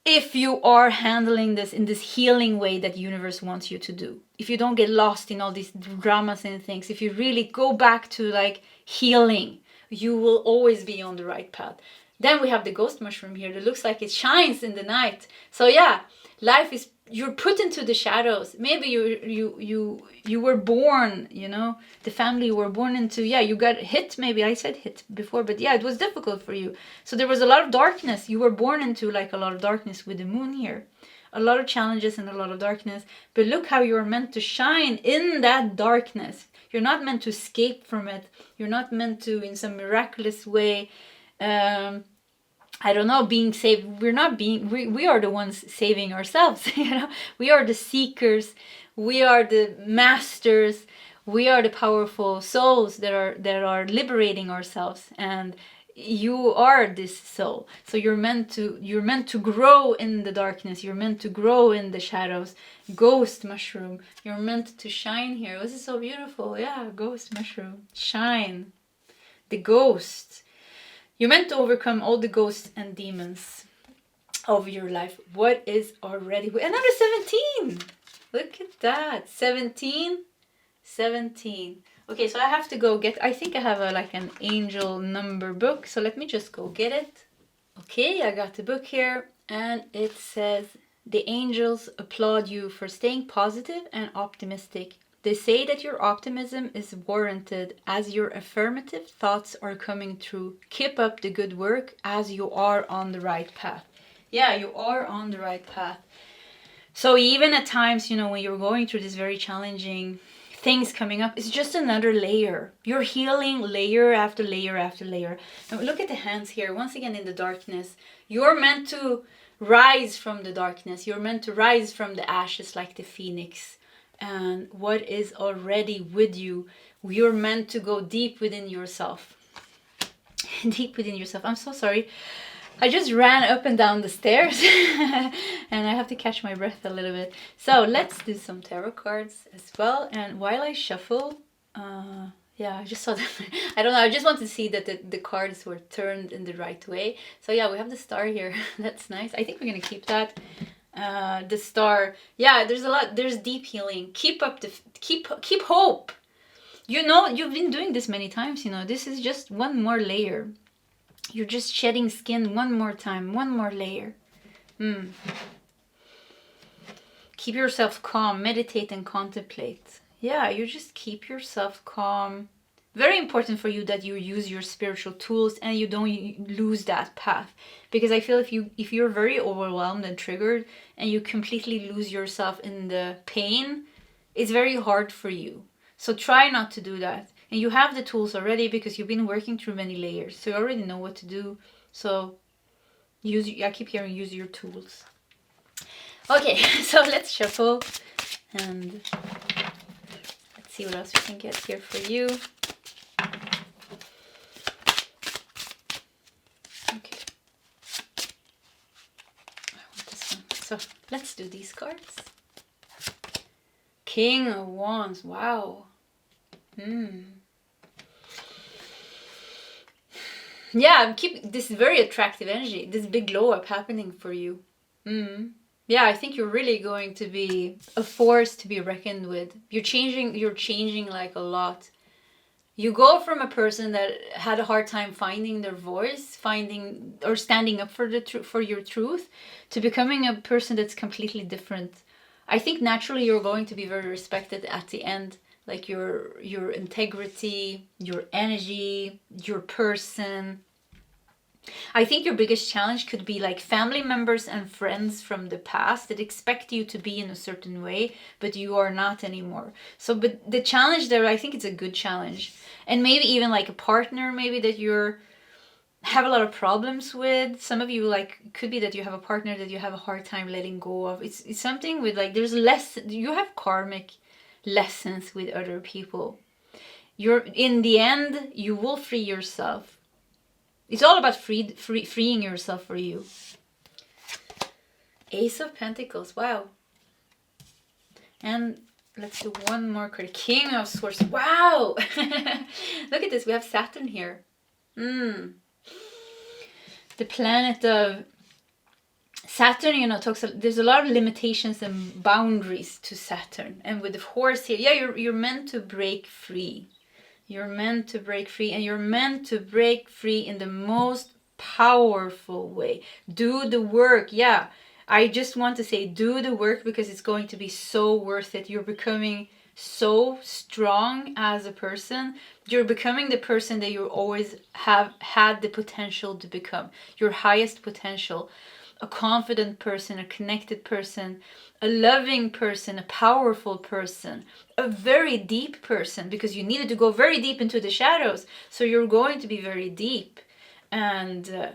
If you are handling this in this healing way that the universe wants you to do, if you don't get lost in all these dramas and things, if you really go back to like healing, you will always be on the right path. Then we have the ghost mushroom here that looks like it shines in the night. So yeah, life is, you're put into the shadows. Maybe you were born, you know, the family you were born into. Yeah, you got hit. Maybe I said hit before, but yeah, it was difficult for you. So there was a lot of darkness. You were born into like a lot of darkness with the moon here. A lot of challenges and a lot of darkness. But look how you're meant to shine in that darkness. You're not meant to escape from it. You're not meant to, in some miraculous way, I don't know, being saved. We're not being, we are the ones saving ourselves, you know. We are the seekers. We are the masters. We are the powerful souls that are liberating ourselves. And you are this soul. So you're meant to grow in the darkness. You're meant to grow in the shadows. Ghost mushroom. You're meant to shine here. This is so beautiful. Yeah, ghost mushroom. Shine. The ghost. You're meant to overcome all the ghosts and demons of your life. What is already... Another 17! Look at that. 17. Okay, so I have to go get... I think I have like an angel number book. So let me just go get it. Okay, I got the book here. And it says, the angels applaud you for staying positive and optimistic. They say that your optimism is warranted as your affirmative thoughts are coming true. Keep up the good work as you are on the right path. Yeah, you are on the right path. So even at times, you know, when you're going through this very challenging things coming up, it's just another layer. You're healing layer after layer after layer. And look at the hands here. Once again, in the darkness, you're meant to rise from the darkness. You're meant to rise from the ashes like the phoenix. And what is already with you, you're meant to go deep within yourself. Deep within yourself. I'm so sorry. I just ran up and down the stairs and I have to catch my breath a little bit. So let's do some tarot cards as well. And while I shuffle, yeah, I just saw that. I don't know. I just want to see that the cards were turned in the right way. So yeah, we have the star here. That's nice. I think we're going to keep that. The star, yeah, there's a lot, there's deep healing. Keep up keep hope. You know, you've been doing this many times, you know. This is just one more layer. You're just shedding skin one more time, one more layer. Keep yourself calm, meditate and contemplate. Yeah, you just keep yourself calm. Very important for you that you use your spiritual tools and you don't lose that path. Because I feel if you're very overwhelmed and triggered and you completely lose yourself in the pain, it's very hard for you. So try not to do that. And you have the tools already because you've been working through many layers. So you already know what to do. So I keep hearing use your tools. Okay, so let's shuffle and let's see what else we can get here for you. Okay. I want this one. So let's do these cards. King of Wands. Wow. Yeah, keep this very attractive energy. This big glow up happening for you. Yeah, I think you're really going to be a force to be reckoned with. You're changing like a lot. You go from a person that had a hard time finding their voice, finding or standing up for for your truth, to becoming a person that's completely different. I think naturally you're going to be very respected at the end, like your integrity, your energy, your person. I think your biggest challenge could be like family members and friends from the past that expect you to be in a certain way, but you are not anymore. So, but the challenge there, I think it's a good challenge. And maybe even like a partner, maybe that you're have a lot of problems with. Some of you, like, could be that you have a partner that you have a hard time letting go of. It's something with like, there's less, you have karmic lessons with other people. You're, in the end, you will free yourself. It's all about freeing yourself for you. Ace of Pentacles. Wow. And let's do one more card. King of Swords. Wow. Look at this. We have Saturn here. The planet of Saturn, you know, there's a lot of limitations and boundaries to Saturn. And with the horse here, yeah, you're meant to break free. You're meant to break free, and you're meant to break free in the most powerful way. Do the work. Yeah, I just want to say do the work, because it's going to be so worth it. You're becoming so strong as a person. You're becoming the person that you always have had the potential to become. Your highest potential. A confident person, a connected person, a loving person, a powerful person, a very deep person, because you needed to go very deep into the shadows. So you're going to be very deep. And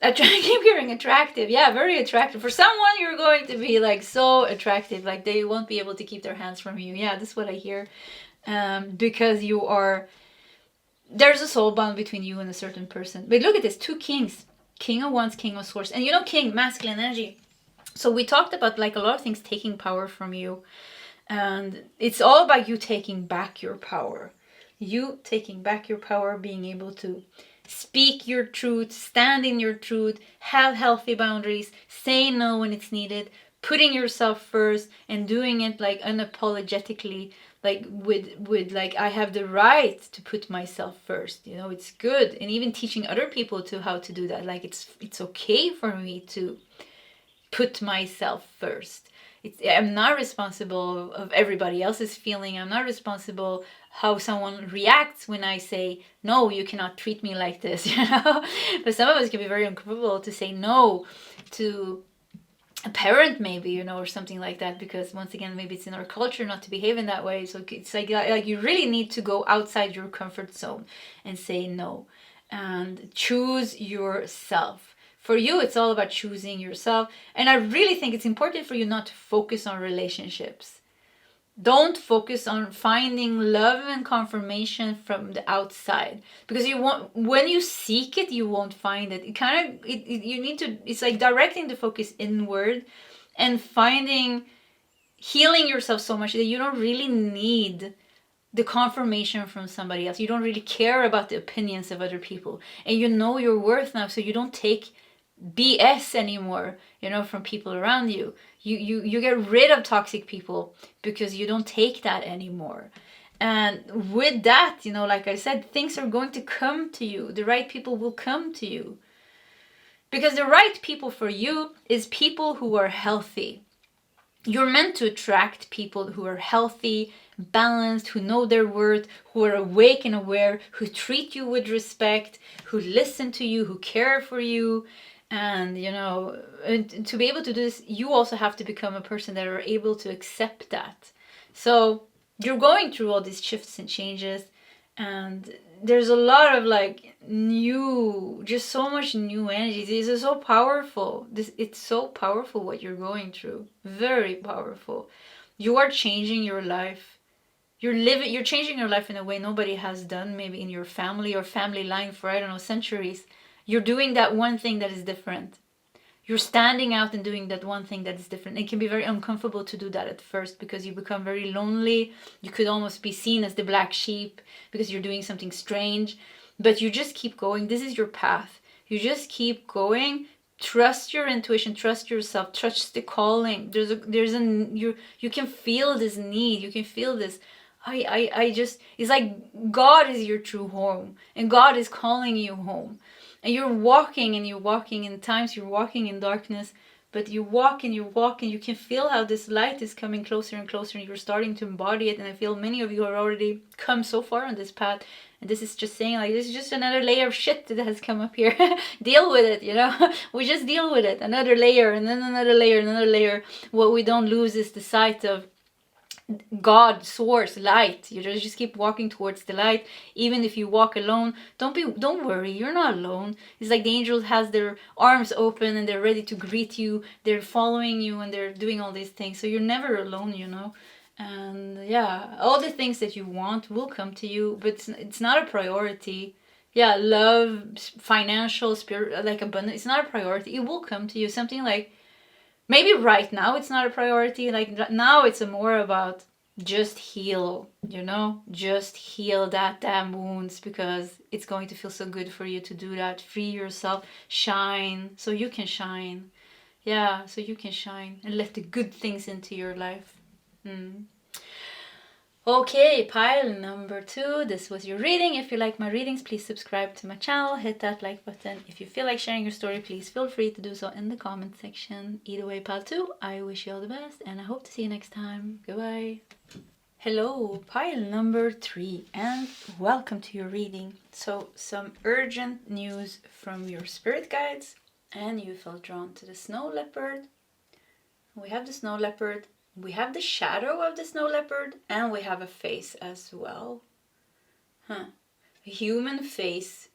I keep hearing attractive. Yeah, very attractive. For someone, you're going to be like so attractive. Like they won't be able to keep their hands from you. Yeah, that's what I hear. Because you are, there's a soul bond between you and a certain person. But look at this, 2 kings. King of Wands, King of Swords. And you know, King, masculine energy. So we talked about like a lot of things taking power from you. And it's all about you taking back your power. You taking back your power, being able to speak your truth, stand in your truth, have healthy boundaries, say no when it's needed, putting yourself first and doing it like unapologetically, like with like, I have the right to put myself first. You know, it's good. And even teaching other people to how to do that. Like it's okay for me to put myself first. I'm not responsible of everybody else's feeling. I'm not responsible how someone reacts when I say, no, you cannot treat me like this, you know? But some of us can be very uncomfortable to say no to a parent, maybe, you know, or something like that, because once again, maybe it's in our culture not to behave in that way. So it's like you really need to go outside your comfort zone and say no and choose yourself. For you, it's all about choosing yourself. And I really think it's important for you not to focus on relationships. Don't focus on finding love and confirmation from the outside, because you won't, when you seek it, you won't find it. You need to, it's like directing the focus inward and healing yourself so much that you don't really need the confirmation from somebody else. You don't really care about the opinions of other people, and you know your worth now, so you don't take BS anymore, you know, from people around you. You get rid of toxic people because you don't take that anymore. And with that, you know, like I said, things are going to come to you. The right people will come to you. Because the right people for you is people who are healthy. You're meant to attract people who are healthy, balanced, who know their worth, who are awake and aware, who treat you with respect, who listen to you, who care for you. And, you know, and to be able to do this, you also have to become a person that are able to accept that. So you're going through all these shifts and changes, and there's a lot of like just so much new energy. This is so powerful. It's so powerful what you're going through. Very powerful. You are changing your life. You're changing your life in a way nobody has done, maybe in your family or family line for, I don't know, centuries. You're doing that one thing that is different. You're standing out and doing that one thing that is different. It can be very uncomfortable to do that at first, because you become very lonely. You could almost be seen as the black sheep because you're doing something strange. But you just keep going. This is your path. You just keep going. Trust your intuition. Trust yourself. Trust the calling. You can feel this need. You can feel this, I just, it's like God is your true home, and God is calling you home. And you're walking, and you're walking in times, you're walking in darkness, but you walk and you walk, and you can feel how this light is coming closer and closer, and you're starting to embody it. And I feel many of you are already come so far on this path. And this is just saying, like, this is just another layer of shit that has come up here. Deal with it, you know? We just deal with it. Another layer, and then another layer, and another layer. What we don't lose is the sight of God, source, light. You just keep walking towards the light. Even if you walk alone, don't worry, you're not alone. It's like the angels has their arms open and they're ready to greet you. They're following you and they're doing all these things. So you're never alone, you know. And yeah, all the things that you want will come to you, but it's not a priority. Yeah, love, financial, spirit, like abundance, it's not a priority. It will come to you. Something like, maybe right now it's not a priority. Like now it's more about just heal, you know? Just heal that damn wounds, because it's going to feel so good for you to do that. Free yourself, shine, so you can shine. Yeah, so you can shine and let the good things into your life. Okay, pile number 2. This was your reading. If you like my readings, please subscribe to my channel. Hit that like button. If you feel like sharing your story, please feel free to do so in the comment section. Either way, pile 2, I wish you all the best, and I hope to see you next time. Goodbye. Hello, pile number 3, and welcome to your reading. So, some urgent news from your spirit guides, and you felt drawn to the snow leopard. We have the snow leopard. We have the shadow of the snow leopard, and we have a face as well. A human face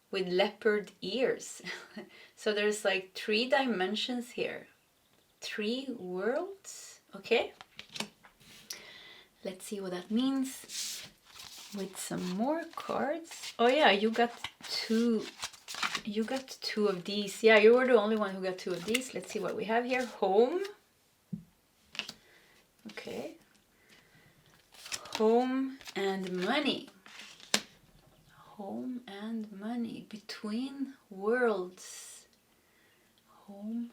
with leopard ears. So there's like 3 dimensions here. 3 worlds. Okay. Let's see what that means. With some more cards. Oh yeah, you got 2. You got 2 of these. Yeah, you were the only one who got 2 of these. Let's see what we have here. Home. Okay. Home and money. Home and money. Between worlds. Home.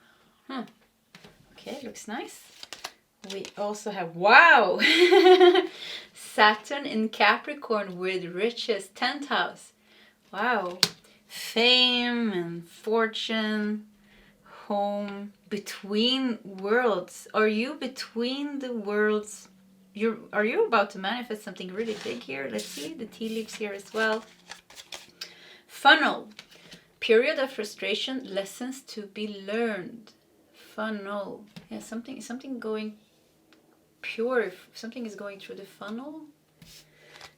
Okay, looks nice. We also have, wow! Saturn in Capricorn with riches, 10th house. Wow. Fame and fortune. Home, between worlds. Are you between the worlds? Are you about to manifest something really big here? Let's see the tea leaves here as well. Funnel, period of frustration, lessons to be learned. Funnel, yeah, something going pure. Something is going through the funnel.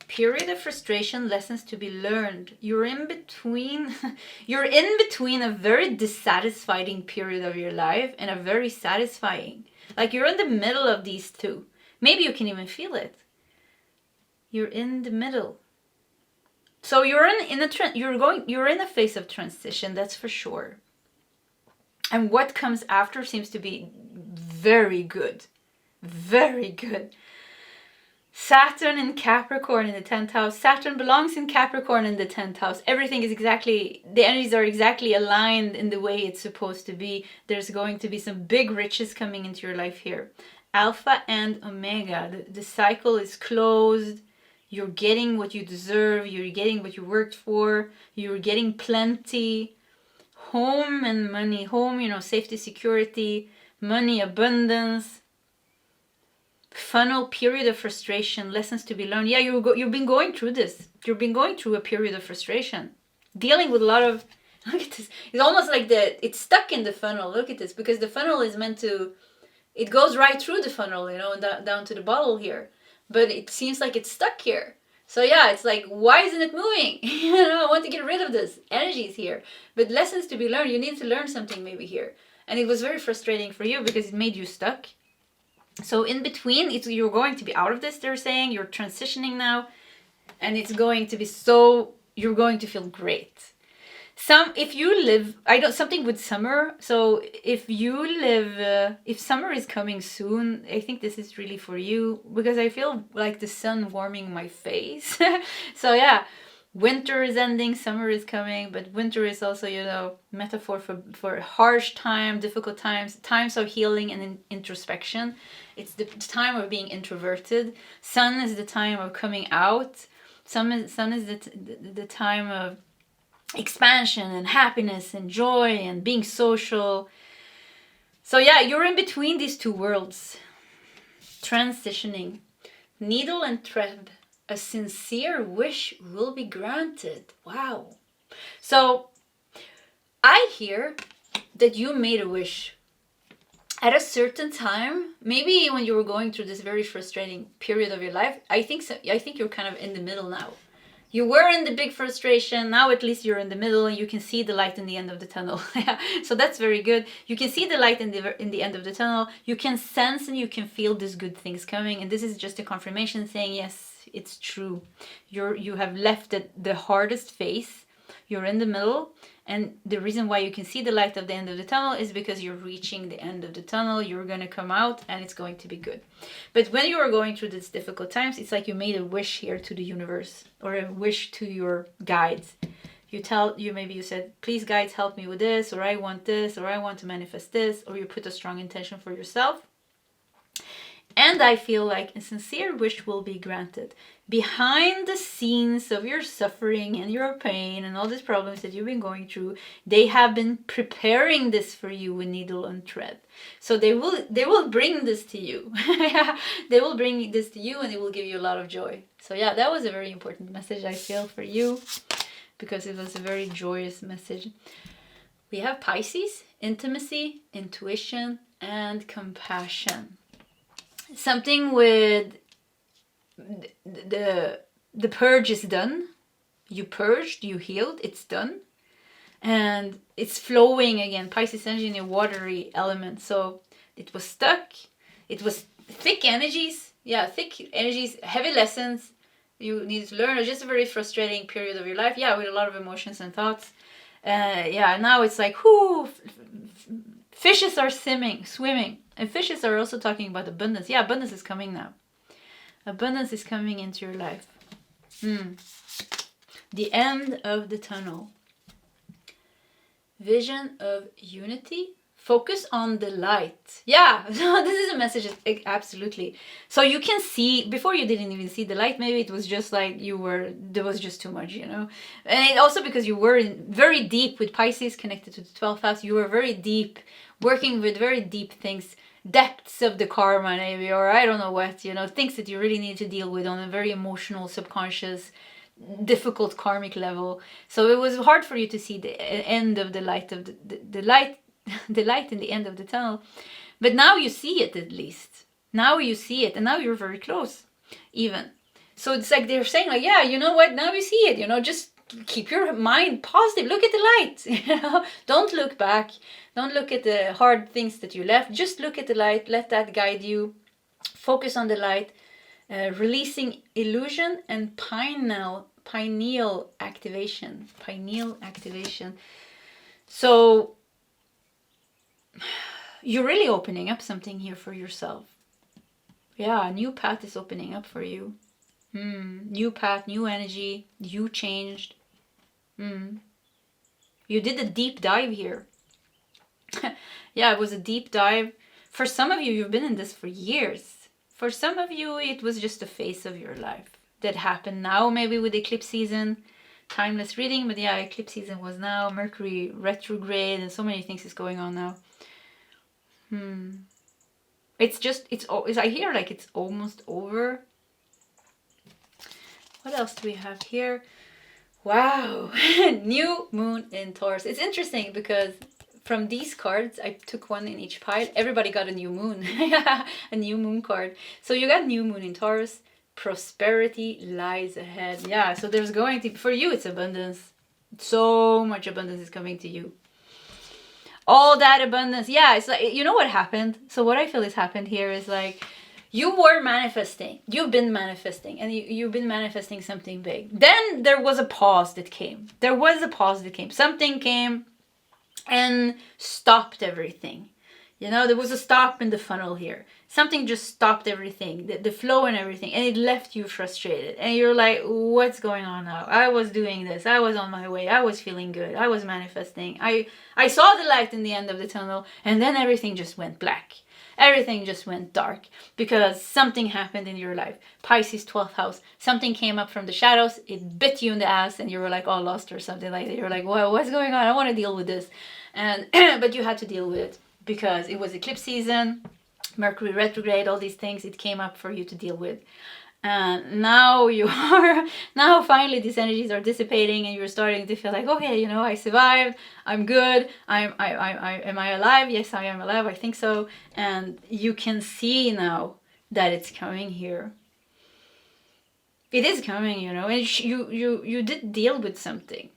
Period of frustration, lessons to be learned. You're in between a very dissatisfying period of your life and a very satisfying. Like you're in the middle of these 2. Maybe you can even feel it. You're in the middle. So you're in a phase of transition, that's for sure. And what comes after seems to be very good. Very good. Saturn in Capricorn in the 10th house. Saturn belongs in Capricorn in the 10th house. Everything is exactly, the energies are exactly aligned in the way it's supposed to be. There's going to be some big riches coming into your life here. Alpha and Omega. The cycle is closed. You're getting what you deserve. You're getting what you worked for. You're getting plenty. Home and money. Home, you know, safety, security. Money, abundance. Funnel, period of frustration, lessons to be learned. Yeah, you've been going through this. You've been going through a period of frustration. Dealing with a lot of, look at this. It's almost like it's stuck in the funnel. Look at this, because the funnel is meant to, it goes right through the funnel, you know, down to the bottle here. But it seems like it's stuck here. So yeah, it's like, why isn't it moving? You know, I want to get rid of this. Energies here. But lessons to be learned. You need to learn something maybe here. And it was very frustrating for you because it made you stuck. So in between, you're going to be out of this, they're saying. You're transitioning now. And it's going to be you're going to feel great. If you live, something with summer. So if you live, if summer is coming soon, I think this is really for you. Because I feel like the sun warming my face. So yeah, Winter is ending, summer is coming, but winter is also, you know, metaphor for harsh time, difficult times, times of healing and introspection. It's the time of being introverted. Sun is the time of coming out. Sun is the time of expansion and happiness and joy and being social. So yeah, you're in between these two worlds, transitioning. Needle and thread. A sincere wish will be granted. Wow. So I hear that you made a wish at a certain time, maybe when you were going through this very frustrating period of your life. I think you're kind of in the middle now. You were in the big frustration. Now at least you're in the middle and you can see the light in the end of the tunnel. So that's very good. You can see the light in the end of the tunnel. You can sense and you can feel these good things coming. And this is just a confirmation saying, yes, it's true. You have left the hardest phase. You're in the middle. And the reason why you can see the light of the end of the tunnel is because you're reaching the end of the tunnel. You're going to come out and it's going to be good. But when you are going through these difficult times, it's like you made a wish here to the universe or a wish to your guides. Maybe you said, please guides, help me with this, or I want this, or I want to manifest this, or you put a strong intention for yourself. And I feel like a sincere wish will be granted. Behind the scenes of your suffering and your pain and all these problems that you've been going through, they have been preparing this for you with needle and thread. So they will bring this to you. They will bring this to you and it will give you a lot of joy. So yeah, that was a very important message I feel for you, because it was a very joyous message. We have Pisces, intimacy, intuition, and compassion. Something with the purge is done. You purged, you healed, it's done. And it's flowing again. Pisces energy in a watery element. So it was stuck. It was thick energies. Yeah, thick energies, heavy lessons you need to learn. It was just a very frustrating period of your life. Yeah, with a lot of emotions and thoughts. Now it's like, whoo, fishes are swimming. And fishes are also talking about abundance. Yeah, abundance is coming now. Abundance is coming into your life. The end of the tunnel. Vision of unity. Focus on the light. Yeah, this is a message. Absolutely. So you can see, before you didn't even see the light, maybe it was just like there was just too much, you know. And it also because you were very deep with Pisces connected to the 12th house. You were very deep, working with very deep things. Depths of the karma maybe, or I don't know what, you know, things that you really need to deal with on a very emotional, subconscious, difficult karmic level. So it was hard for you to see the end of the light of the light in the end of the tunnel. But now you see it, at least. Now you see it, and now you're very close even. So it's like they're saying, like, yeah, you know what, now you see it, you know, just keep your mind positive. Look at the light. You know, don't look back. Don't look at the hard things that you left. Just look at the light. Let that guide you. Focus on the light. Releasing illusion and pineal activation. Pineal activation. So you're really opening up something here for yourself. Yeah, a new path is opening up for you. New path, new energy. You changed. You did a deep dive here. Yeah, it was a deep dive. For some of you, you've been in this for years. For some of you, it was just a phase of your life that happened now, maybe with eclipse season. Timeless reading, but yeah, eclipse season was now. Mercury retrograde and so many things is going on now. I hear like it's almost over. What else do we have here? Wow, new moon in Taurus. It's interesting because from these cards, I took one in each pile. Everybody got a new moon, a new moon card. So you got new moon in Taurus. Prosperity lies ahead. Yeah, so there's going to, for you, it's abundance. So much abundance is coming to you. All that abundance. Yeah, it's like, you know what happened? So what I feel has happened here is like, you were manifesting. You've been manifesting. And you've been manifesting something big. Then there was a pause that came. Something came and stopped everything. You know, there was a stop in the funnel here. something just stopped everything, the flow and everything, and it left you frustrated. And you're like, what's going on now? I was doing this. I was on my way. I was feeling good. I was manifesting. I saw the light in the end of the tunnel, and then everything just went black. Everything just went dark because something happened in your life. Pisces 12th house. Something came up from the shadows. It bit you in the ass and you were like all lost or something like that. You're like, well, what's going on? I want to deal with this. And but you had to deal with it because it was eclipse season, Mercury retrograde, all these things. It came up for you to deal with. And now now finally these energies are dissipating and you're starting to feel like, okay, you know, I survived, I'm good, am I alive? Yes, I am alive, I think so. And you can see now that it's coming here. It is coming, you know, and you did deal with something.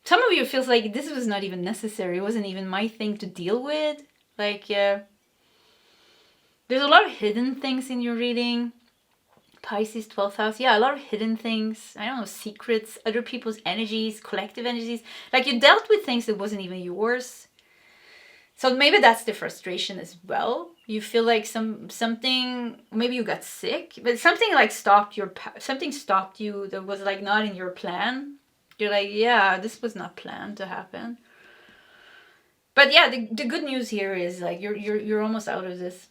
Some of you feels like this was not even necessary, it wasn't even my thing to deal with. Like, there's a lot of hidden things in your reading. Pisces 12th house, yeah, a lot of hidden things, I don't know, secrets, other people's energies, collective energies, like you dealt with things that wasn't even yours. So maybe that's the frustration as well. You feel like something, maybe you got sick, but something like stopped you that was like not in your plan. You're like, yeah, this was not planned to happen. But yeah, the good news here is like you're almost out of this,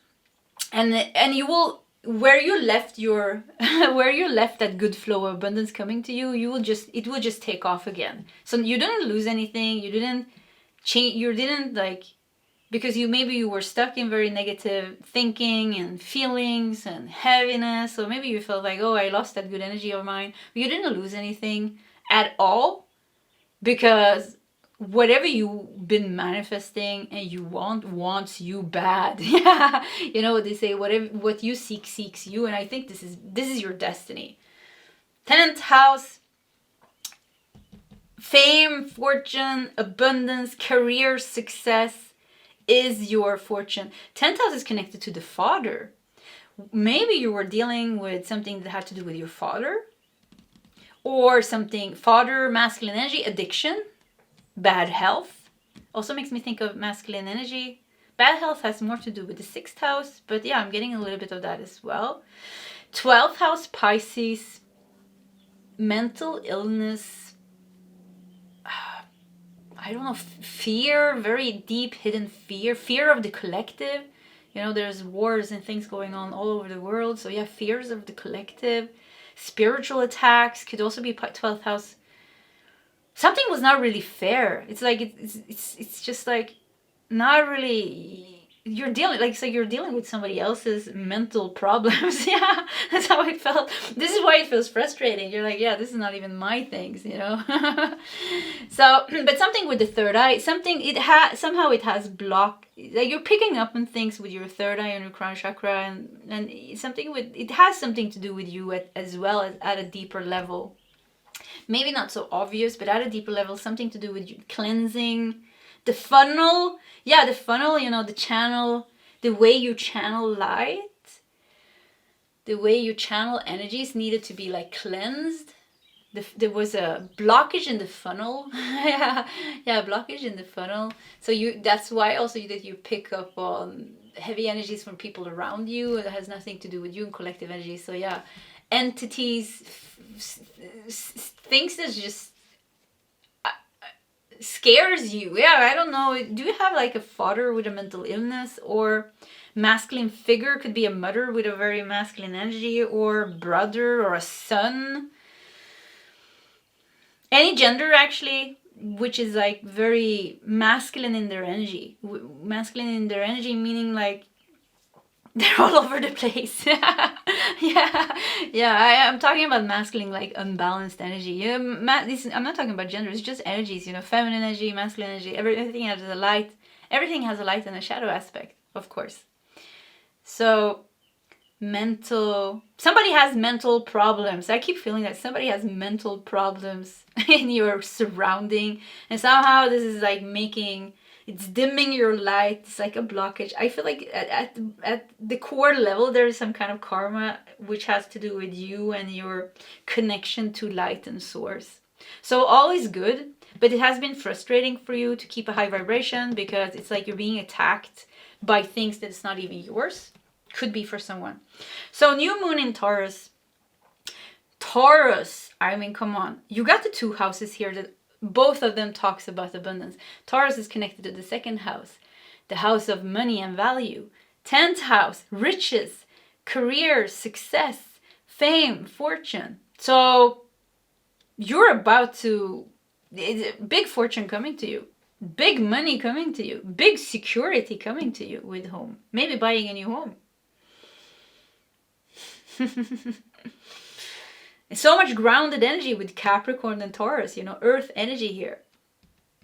and you will. Where you left that good flow of abundance coming to you, it will just take off again. So you didn't lose anything, you didn't change, you didn't like, because maybe you were stuck in very negative thinking and feelings and heaviness, so maybe you felt like, oh, I lost that good energy of mine. But you didn't lose anything at all, because whatever you've been manifesting and you wants you bad. Yeah, you know what they say, what you seek seeks you, and I think this is your destiny. 10th house, fame, fortune, abundance, career success is your fortune. 10th house is connected to the father. Maybe you were dealing with something that had to do with your father, or something, father, masculine energy, addiction, bad health. Also makes me think of masculine energy. Bad health has more to do with the 6th house, but yeah, I'm getting a little bit of that as well. 12th house, Pisces, mental illness, I don't know, fear, very deep hidden fear of the collective. You know, there's wars and things going on all over the world, so yeah, fears of the collective. Spiritual attacks could also be 12th house. Something was not really fair. It's like it's just like not really. You're dealing with somebody else's mental problems. Yeah, that's how it felt. This is why it feels frustrating. You're like, yeah, this is not even my things, you know. So, but something with the third eye, somehow it has block. Like you're picking up on things with your third eye and your crown chakra, and it has something to do with you as well as at a deeper level. Maybe not so obvious, but at a deeper level, something to do with you cleansing. The funnel, yeah, you know, the channel, the way you channel light, the way you channel energies needed to be like cleansed. There was a blockage in the funnel. Yeah, blockage in the funnel. So that's why also that you pick up on heavy energies from people around you. It has nothing to do with you and collective energy. So yeah, entities, things that just scares you. Yeah, I don't know. Do you have like a father with a mental illness, or masculine figure? Could be a mother with a very masculine energy, or brother or a son. Any gender actually, which is like very masculine in their energy. Masculine in their energy meaning like they're all over the place. Yeah. I'm talking about masculine, like unbalanced energy. I'm not talking about gender. It's just energies. You know, feminine energy, masculine energy. Everything has a light. Everything has a light and a shadow aspect, of course. So, somebody has mental problems. I keep feeling that somebody has mental problems in your surrounding, and somehow this is like it's dimming your light. It's like a blockage. I feel like at the core level, there is some kind of karma which has to do with you and your connection to light and source. So all is good, but it has been frustrating for you to keep a high vibration because it's like you're being attacked by things that's not even yours. Could be for someone. So new moon in Taurus. Taurus, I mean, come on. You got the 2 houses here that both of them talks about abundance. Taurus is connected to the 2nd house, the house of money and value. 10th house, riches, career, success, fame, fortune. So you're about to, big fortune coming to you, big money coming to you, big security coming to you with home, maybe buying a new home. So much grounded energy with Capricorn and Taurus, you know, earth energy here.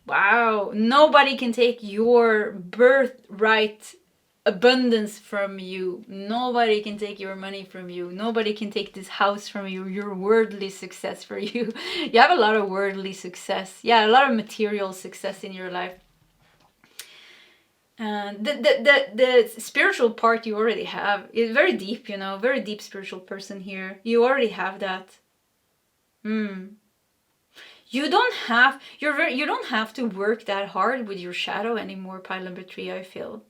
Wow, nobody can take your birthright abundance from you. Nobody can take your money from you. Nobody can take this house from you, your worldly success for you. You have a lot of worldly success. Yeah, a lot of material success in your life. The spiritual part you already have is very deep, you know, very deep spiritual person here. You already have that. You don't have to work that hard with your shadow anymore, pile number 3, I feel.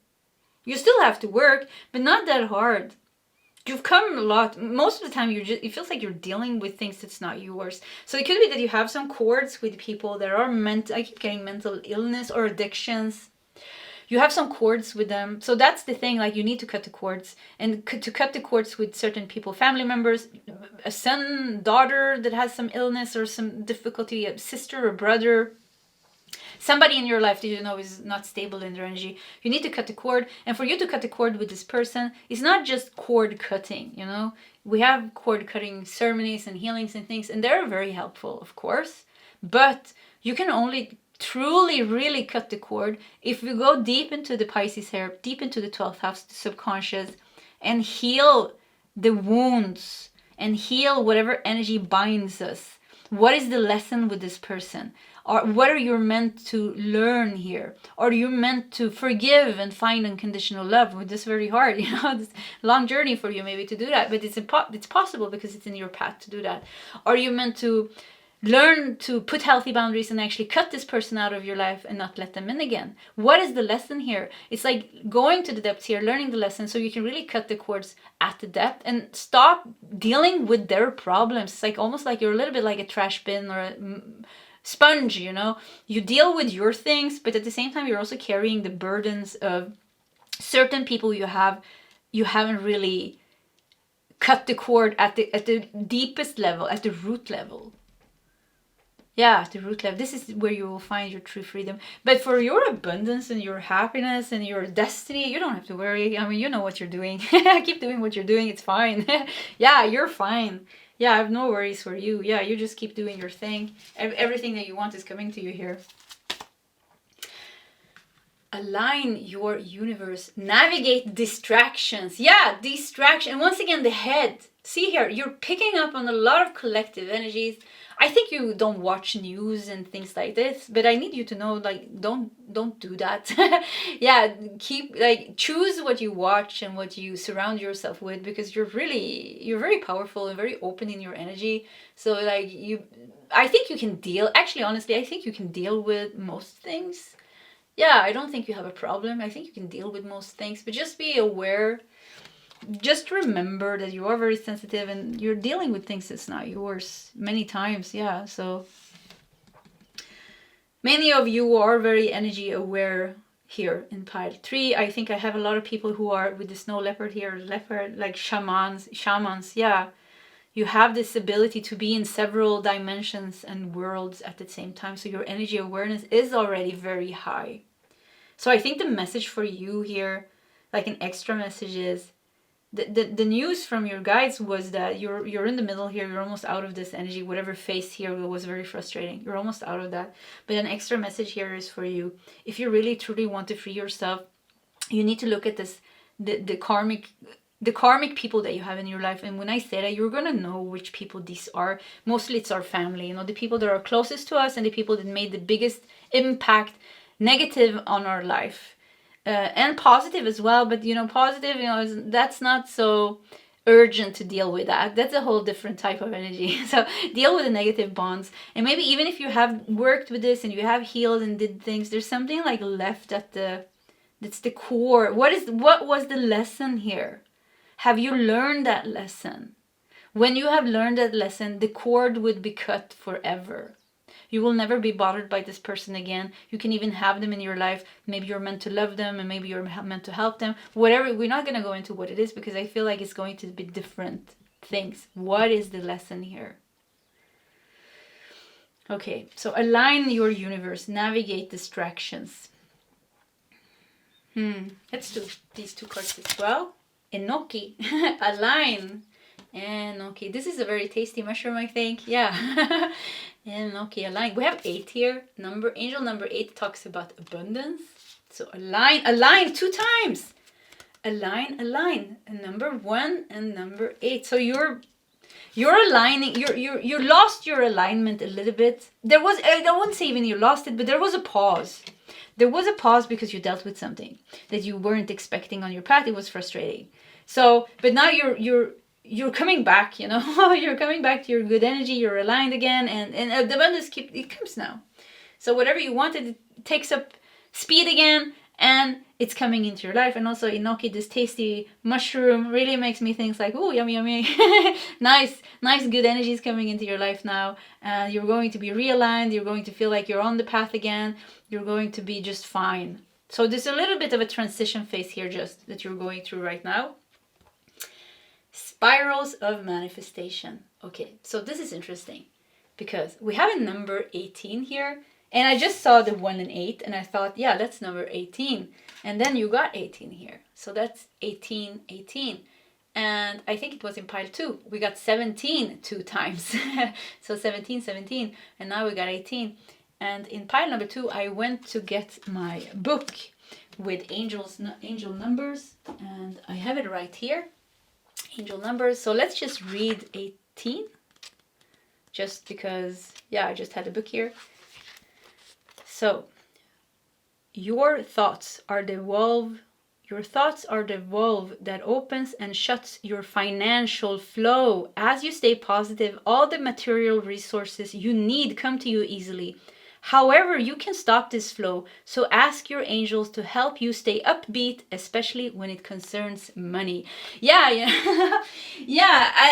You still have to work, but not that hard. You've come a lot. Most of the time, it feels like you're dealing with things that's not yours. So it could be that you have some cords with people that are I keep getting mental illness or addictions. You have some cords with them. So that's the thing, like you need to cut the cords. And to cut the cords with certain people, family members, a son, daughter that has some illness or some difficulty, a sister or brother, somebody in your life that you know is not stable in their energy. You need to cut the cord. And for you to cut the cord with this person, it's not just cord cutting, you know. We have cord cutting ceremonies and healings and things, and they're very helpful, of course. But you can only truly really cut the cord if we go deep into the Pisces here, deep into the 12th house, the subconscious, and heal the wounds and heal whatever energy binds us. What is the lesson with this person? Or what are you meant to learn here? Or you're meant to forgive and find unconditional love? Which is very hard, you know, this long journey for you maybe to do that, but it's possible because it's in your path to do that. Or you're meant to learn to put healthy boundaries and actually cut this person out of your life and not let them in again. What is the lesson here? It's like going to the depths here, learning the lesson so you can really cut the cords at the depth and stop dealing with their problems. It's like almost like you're a little bit like a trash bin or a sponge, you know. You deal with your things, but at the same time you're also carrying the burdens of certain people you haven't really cut the cord at the deepest level, at the root level. Yeah, the root level. This is where you will find your true freedom. But for your abundance and your happiness and your destiny, you don't have to worry. I mean, you know what you're doing. Keep doing what you're doing. It's fine. Yeah, you're fine. Yeah, I have no worries for you. Yeah, you just keep doing your thing. Everything that you want is coming to you here. Align your universe. Navigate distractions. Yeah, distraction. And once again, the head. See here, you're picking up on a lot of collective energies. I think you don't watch news and things like this, but I need you to know, like, don't do that. Yeah, choose what you watch and what you surround yourself with, because you're very powerful and very open in your energy. So like I think you can deal, actually, honestly, I think you can deal with most things. Yeah, I don't think you have a problem. I think you can deal with most things, but just be aware. Just remember that you are very sensitive and you're dealing with things that's not yours many times. Yeah, so many of you are very energy aware here in pile 3. I think I have a lot of people who are with the snow leopard here, like shamans. Yeah, you have this ability to be in several dimensions and worlds at the same time. So your energy awareness is already very high. So I think the message for you here, like an extra message, is the news from your guides was that you're in the middle here. You're almost out of this energy. Whatever phase here was very frustrating. You're almost out of that. But an extra message here is for you. If you really truly want to free yourself, you need to look at this, the karmic people that you have in your life. And when I say that, you're gonna know which people these are. Mostly it's our family, you know, the people that are closest to us and the people that made the biggest impact, negative, on our life. And positive as well, but you know, positive, you know, that's not so urgent to deal with that. That's a whole different type of energy. So deal with the negative bonds, and maybe even if you have worked with this and you have healed and did things, there's something like left at that's the core. What was the lesson here? Have you learned that lesson? When you have learned that lesson, the cord would be cut forever. You will never be bothered by this person again. You can even have them in your life. Maybe you're meant to love them and maybe you're meant to help them. Whatever, we're not going to go into what it is because I feel like it's going to be different things. What is the lesson here? Okay, so align your universe, navigate distractions. Let's do these two cards as well. Enoki, align. Enoki, this is a very tasty mushroom, I think. Yeah. Enoki, align. We have 8 here. Angel number 8 talks about abundance. So align 2 times. Align. And number 1 and number 8. So you're aligning. You lost your alignment a little bit. There was, I don't want to say even you lost it, but there was a pause. There was a pause because you dealt with something that you weren't expecting on your path. It was frustrating. So, but now you're coming back, you know. You're coming back to your good energy. You're aligned again, and the abundance it comes now. So whatever you wanted, it takes up speed again, and it's coming into your life. And also enoki, this tasty mushroom, really makes me think like, oh, yummy, yummy. nice good energy is coming into your life now. And you're going to be realigned. You're going to feel like you're on the path again. You're going to be just fine. So there's a little bit of a transition phase here just that you're going through right now. Spirals of manifestation. Okay, so this is interesting because we have a number 18 here. And I just saw the 1 and 8 and I thought, yeah, that's number 18. And then you got 18 here. So that's 18. And I think it was in pile 2. We got 17 2 times. So 17. And now we got 18. And in pile number 2, I went to get my book with angel numbers. And I have it right here. Angel numbers. So let's just read 18. Just because, yeah, I just had a book here. So, your thoughts are the valve that opens and shuts your financial flow. As you stay positive, all the material resources you need come to you easily. However, you can stop this flow, so ask your angels to help you stay upbeat, especially when it concerns money. Yeah.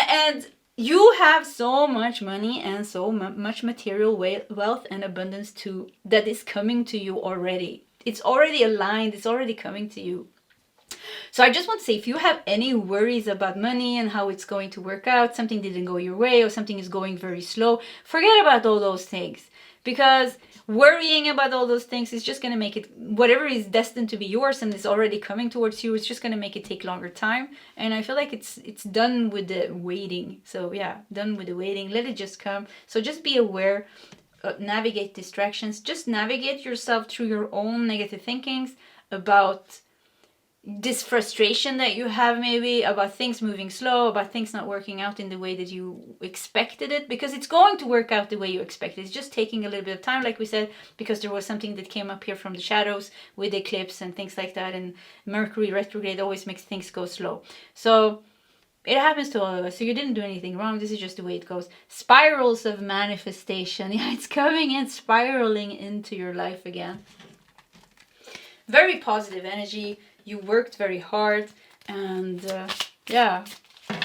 And you have so much money and so much material wealth and abundance too that is coming to you already. It's already aligned. It's already coming to you. So I just want to say, if you have any worries about money and how it's going to work out, something didn't go your way or something is going very slow, forget about all those things. Because worrying about all those things is just going to make it, whatever is destined to be yours and is already coming towards you, it's just going to make it take longer time. And I feel like it's done with the waiting. So yeah, done with the waiting. Let it just come. So just be aware, navigate distractions. Just navigate yourself through your own negative thinkings about this frustration that you have maybe about things moving slow, about things not working out in the way that you expected it, because it's going to work out the way you expected. It's just taking a little bit of time, like we said, because there was something that came up here from the shadows with eclipse and things like that, and Mercury retrograde always makes things go slow. So it happens to all of us. So you didn't do anything wrong. This is just the way it goes. Spirals of manifestation. Yeah, it's coming in, spiraling into your life again. Very positive energy. You worked very hard, and yeah,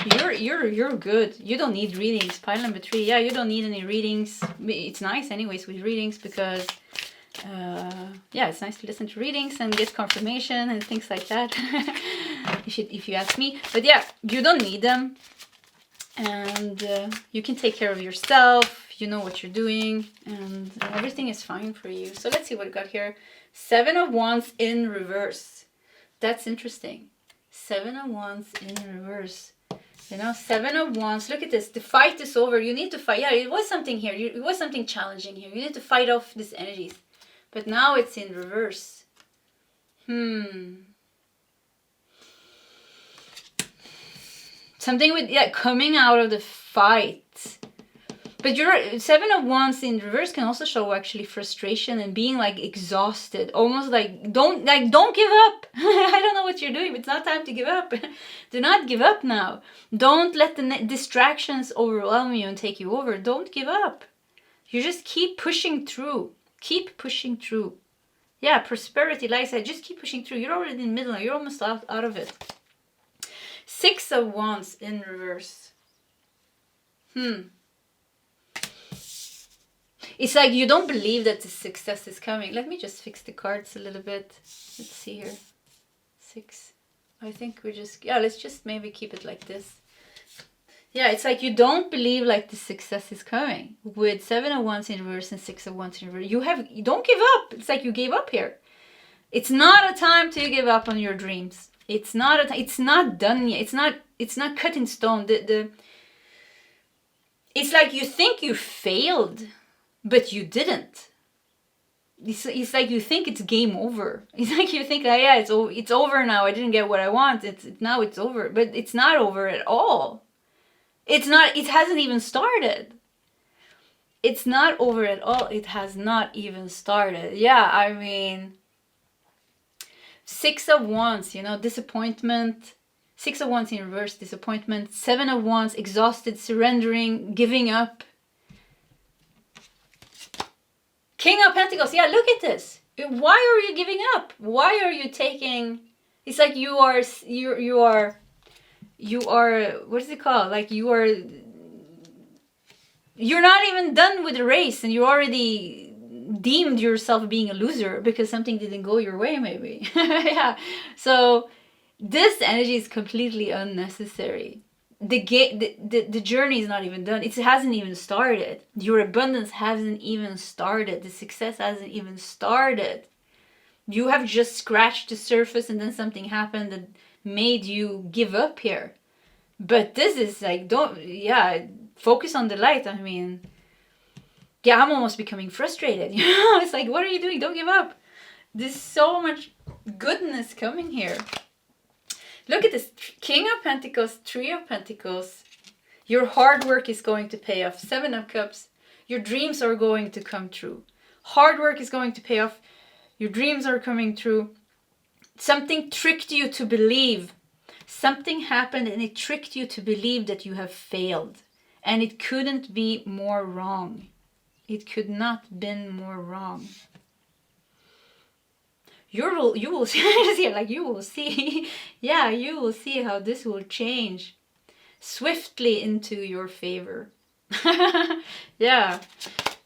you're good. You don't need readings. Pile number 3. Yeah, you don't need any readings. It's nice anyways with readings because yeah, it's nice to listen to readings and get confirmation and things like that. if you ask me. But yeah, you don't need them, and you can take care of yourself. You know what you're doing, and everything is fine for you. So let's see what we got here. 7 of Wands in reverse. That's interesting. 7 of Wands in reverse. You know, 7 of Wands. Look at this. The fight is over. You need to fight. Yeah, it was something here. It was something challenging here. You need to fight off these energies. But now it's in reverse. Something with, yeah, coming out of the fight. But your 7 of Wands in reverse can also show actually frustration and being like exhausted, almost like don't give up. I don't know what you're doing, but it's not time to give up. Do not give up now. Don't let the distractions overwhelm you and take you over. Don't give up. You just keep pushing through. Keep pushing through. Yeah, prosperity, like I said, just keep pushing through. You're already in the middle. You're almost out of it. 6 of Wands in reverse. It's like you don't believe that the success is coming. Let me just fix the cards a little bit. Let's see here. 6. I think we just, yeah, let's just maybe keep it like this. Yeah, it's like you don't believe like the success is coming. With 7 of Wands in reverse and 6 of Wands in reverse, you don't give up. It's like you gave up here. It's not a time to give up on your dreams. It's not it's not done yet. It's not cut in stone. It's like you think you failed, but you didn't. It's like you think it's game over. It's like you think, oh, yeah, it's over now. I didn't get what I want. Now it's over, but it's not over at all. It's not. It hasn't even started. It's not over at all. It has not even started. Yeah, I mean, 6 of Wands, you know, disappointment. 6 of Wands in reverse, disappointment. 7 of Wands, exhausted, surrendering, giving up. King of Pentacles, yeah, look at this. Why are you giving up? Why are you taking... It's like you are, what is it called? Like you're not even done with the race and you already deemed yourself being a loser because something didn't go your way, maybe. Yeah. So this energy is completely unnecessary. The journey is not even done. It hasn't even started. Your abundance hasn't even started. The success hasn't even started. You have just scratched the surface and then something happened that made you give up here. But this is like, focus on the light. I mean, yeah, I'm almost becoming frustrated. You know, it's like, what are you doing? Don't give up. There's so much goodness coming here. Look at this. King of Pentacles, 3 of Pentacles. Your hard work is going to pay off. 7 of Cups. Your dreams are going to come true. Hard work is going to pay off. Your dreams are coming true. Something tricked you to believe. Something happened and it tricked you to believe that you have failed. And it couldn't be more wrong. It could not have been more wrong. You will see, like you will see, yeah, you will see how this will change swiftly into your favor. Yeah.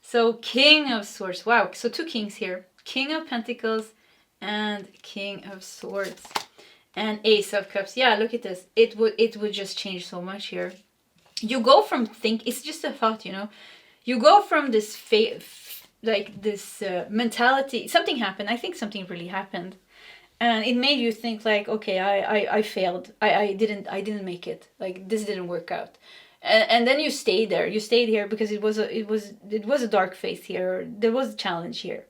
So King of Swords. Wow. So 2 kings here. King of Pentacles and King of Swords. And Ace of Cups. Yeah, look at this. It would just change so much here. You go from it's just a thought, you know. You go from this mentality. Something happened. I think something really happened, and it made you think like, okay, I failed. I didn't make it. Like this didn't work out, and then you stayed there. You stayed here because it was a dark phase here. There was a challenge here,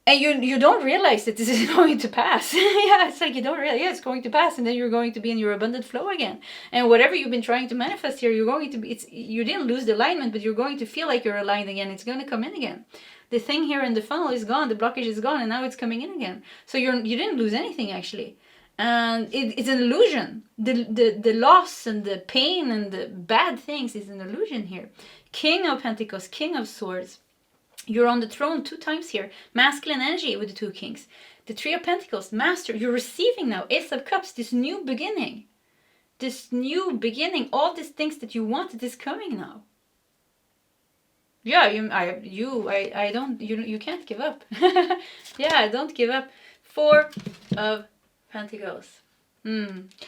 and you don't realize that this is going to pass. Yeah, it's like you don't realize, yeah, it's going to pass, and then you're going to be in your abundant flow again. And whatever you've been trying to manifest here, you're going to be, you didn't lose the alignment, but you're going to feel like you're aligned again. It's going to come in again. The thing here in the funnel is gone, the blockage is gone, and now it's coming in again. So you didn't lose anything actually. And it's an illusion. The loss and the pain and the bad things is an illusion here. King of Pentacles, King of Swords. You're on the throne 2 times here. Masculine energy with the 2 kings. The 3 of Pentacles, Master. You're receiving now. Ace of Cups, this new beginning. This new beginning. All these things that you wanted is coming now. Yeah, you can't give up. Yeah, don't give up. 4 of Pentacles.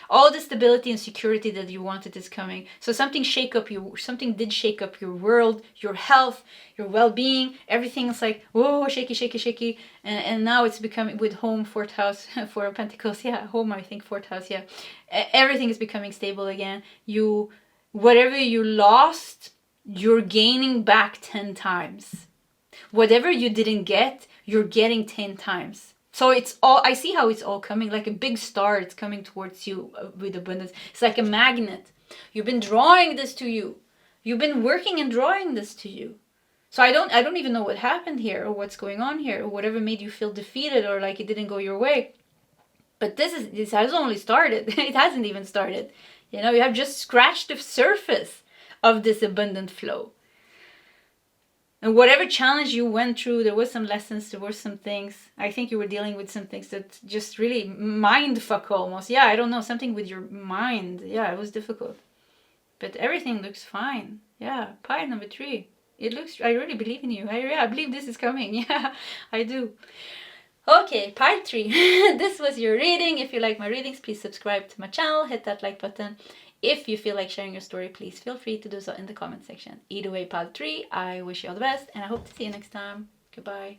All the stability and security that you wanted is coming. So something did shake up your world, your health, your well-being. Everything's like, whoa, shaky. And now it's becoming with home, 4th house, 4 of Pentacles. Yeah, home, I think 4th house. Yeah, everything is becoming stable again. Whatever you lost, you're gaining back 10 times. Whatever you didn't get, you're getting 10 times. So it's all, I see how it's all coming like a big star. It's coming towards you with abundance. It's like a magnet. You've been drawing this to you. You've been working and drawing this to you. So I don't even know what happened here or what's going on here or whatever made you feel defeated or like it didn't go your way. But this has only started. It hasn't even started. You know, you have just scratched the surface of this abundant flow. And whatever challenge you went through, there was some lessons, there were some things. I think you were dealing with some things that just really mind fuck almost. Yeah, I don't know, something with your mind. Yeah, it was difficult. But everything looks fine. Yeah, pile number 3. It looks, I really believe in you. I believe this is coming. Yeah, I do. Okay, pile 3. This was your reading. If you like my readings, please subscribe to my channel. Hit that like button. If you feel like sharing your story, please feel free to do so in the comment section. Either way, pile 3, I wish you all the best, and I hope to see you next time. Goodbye.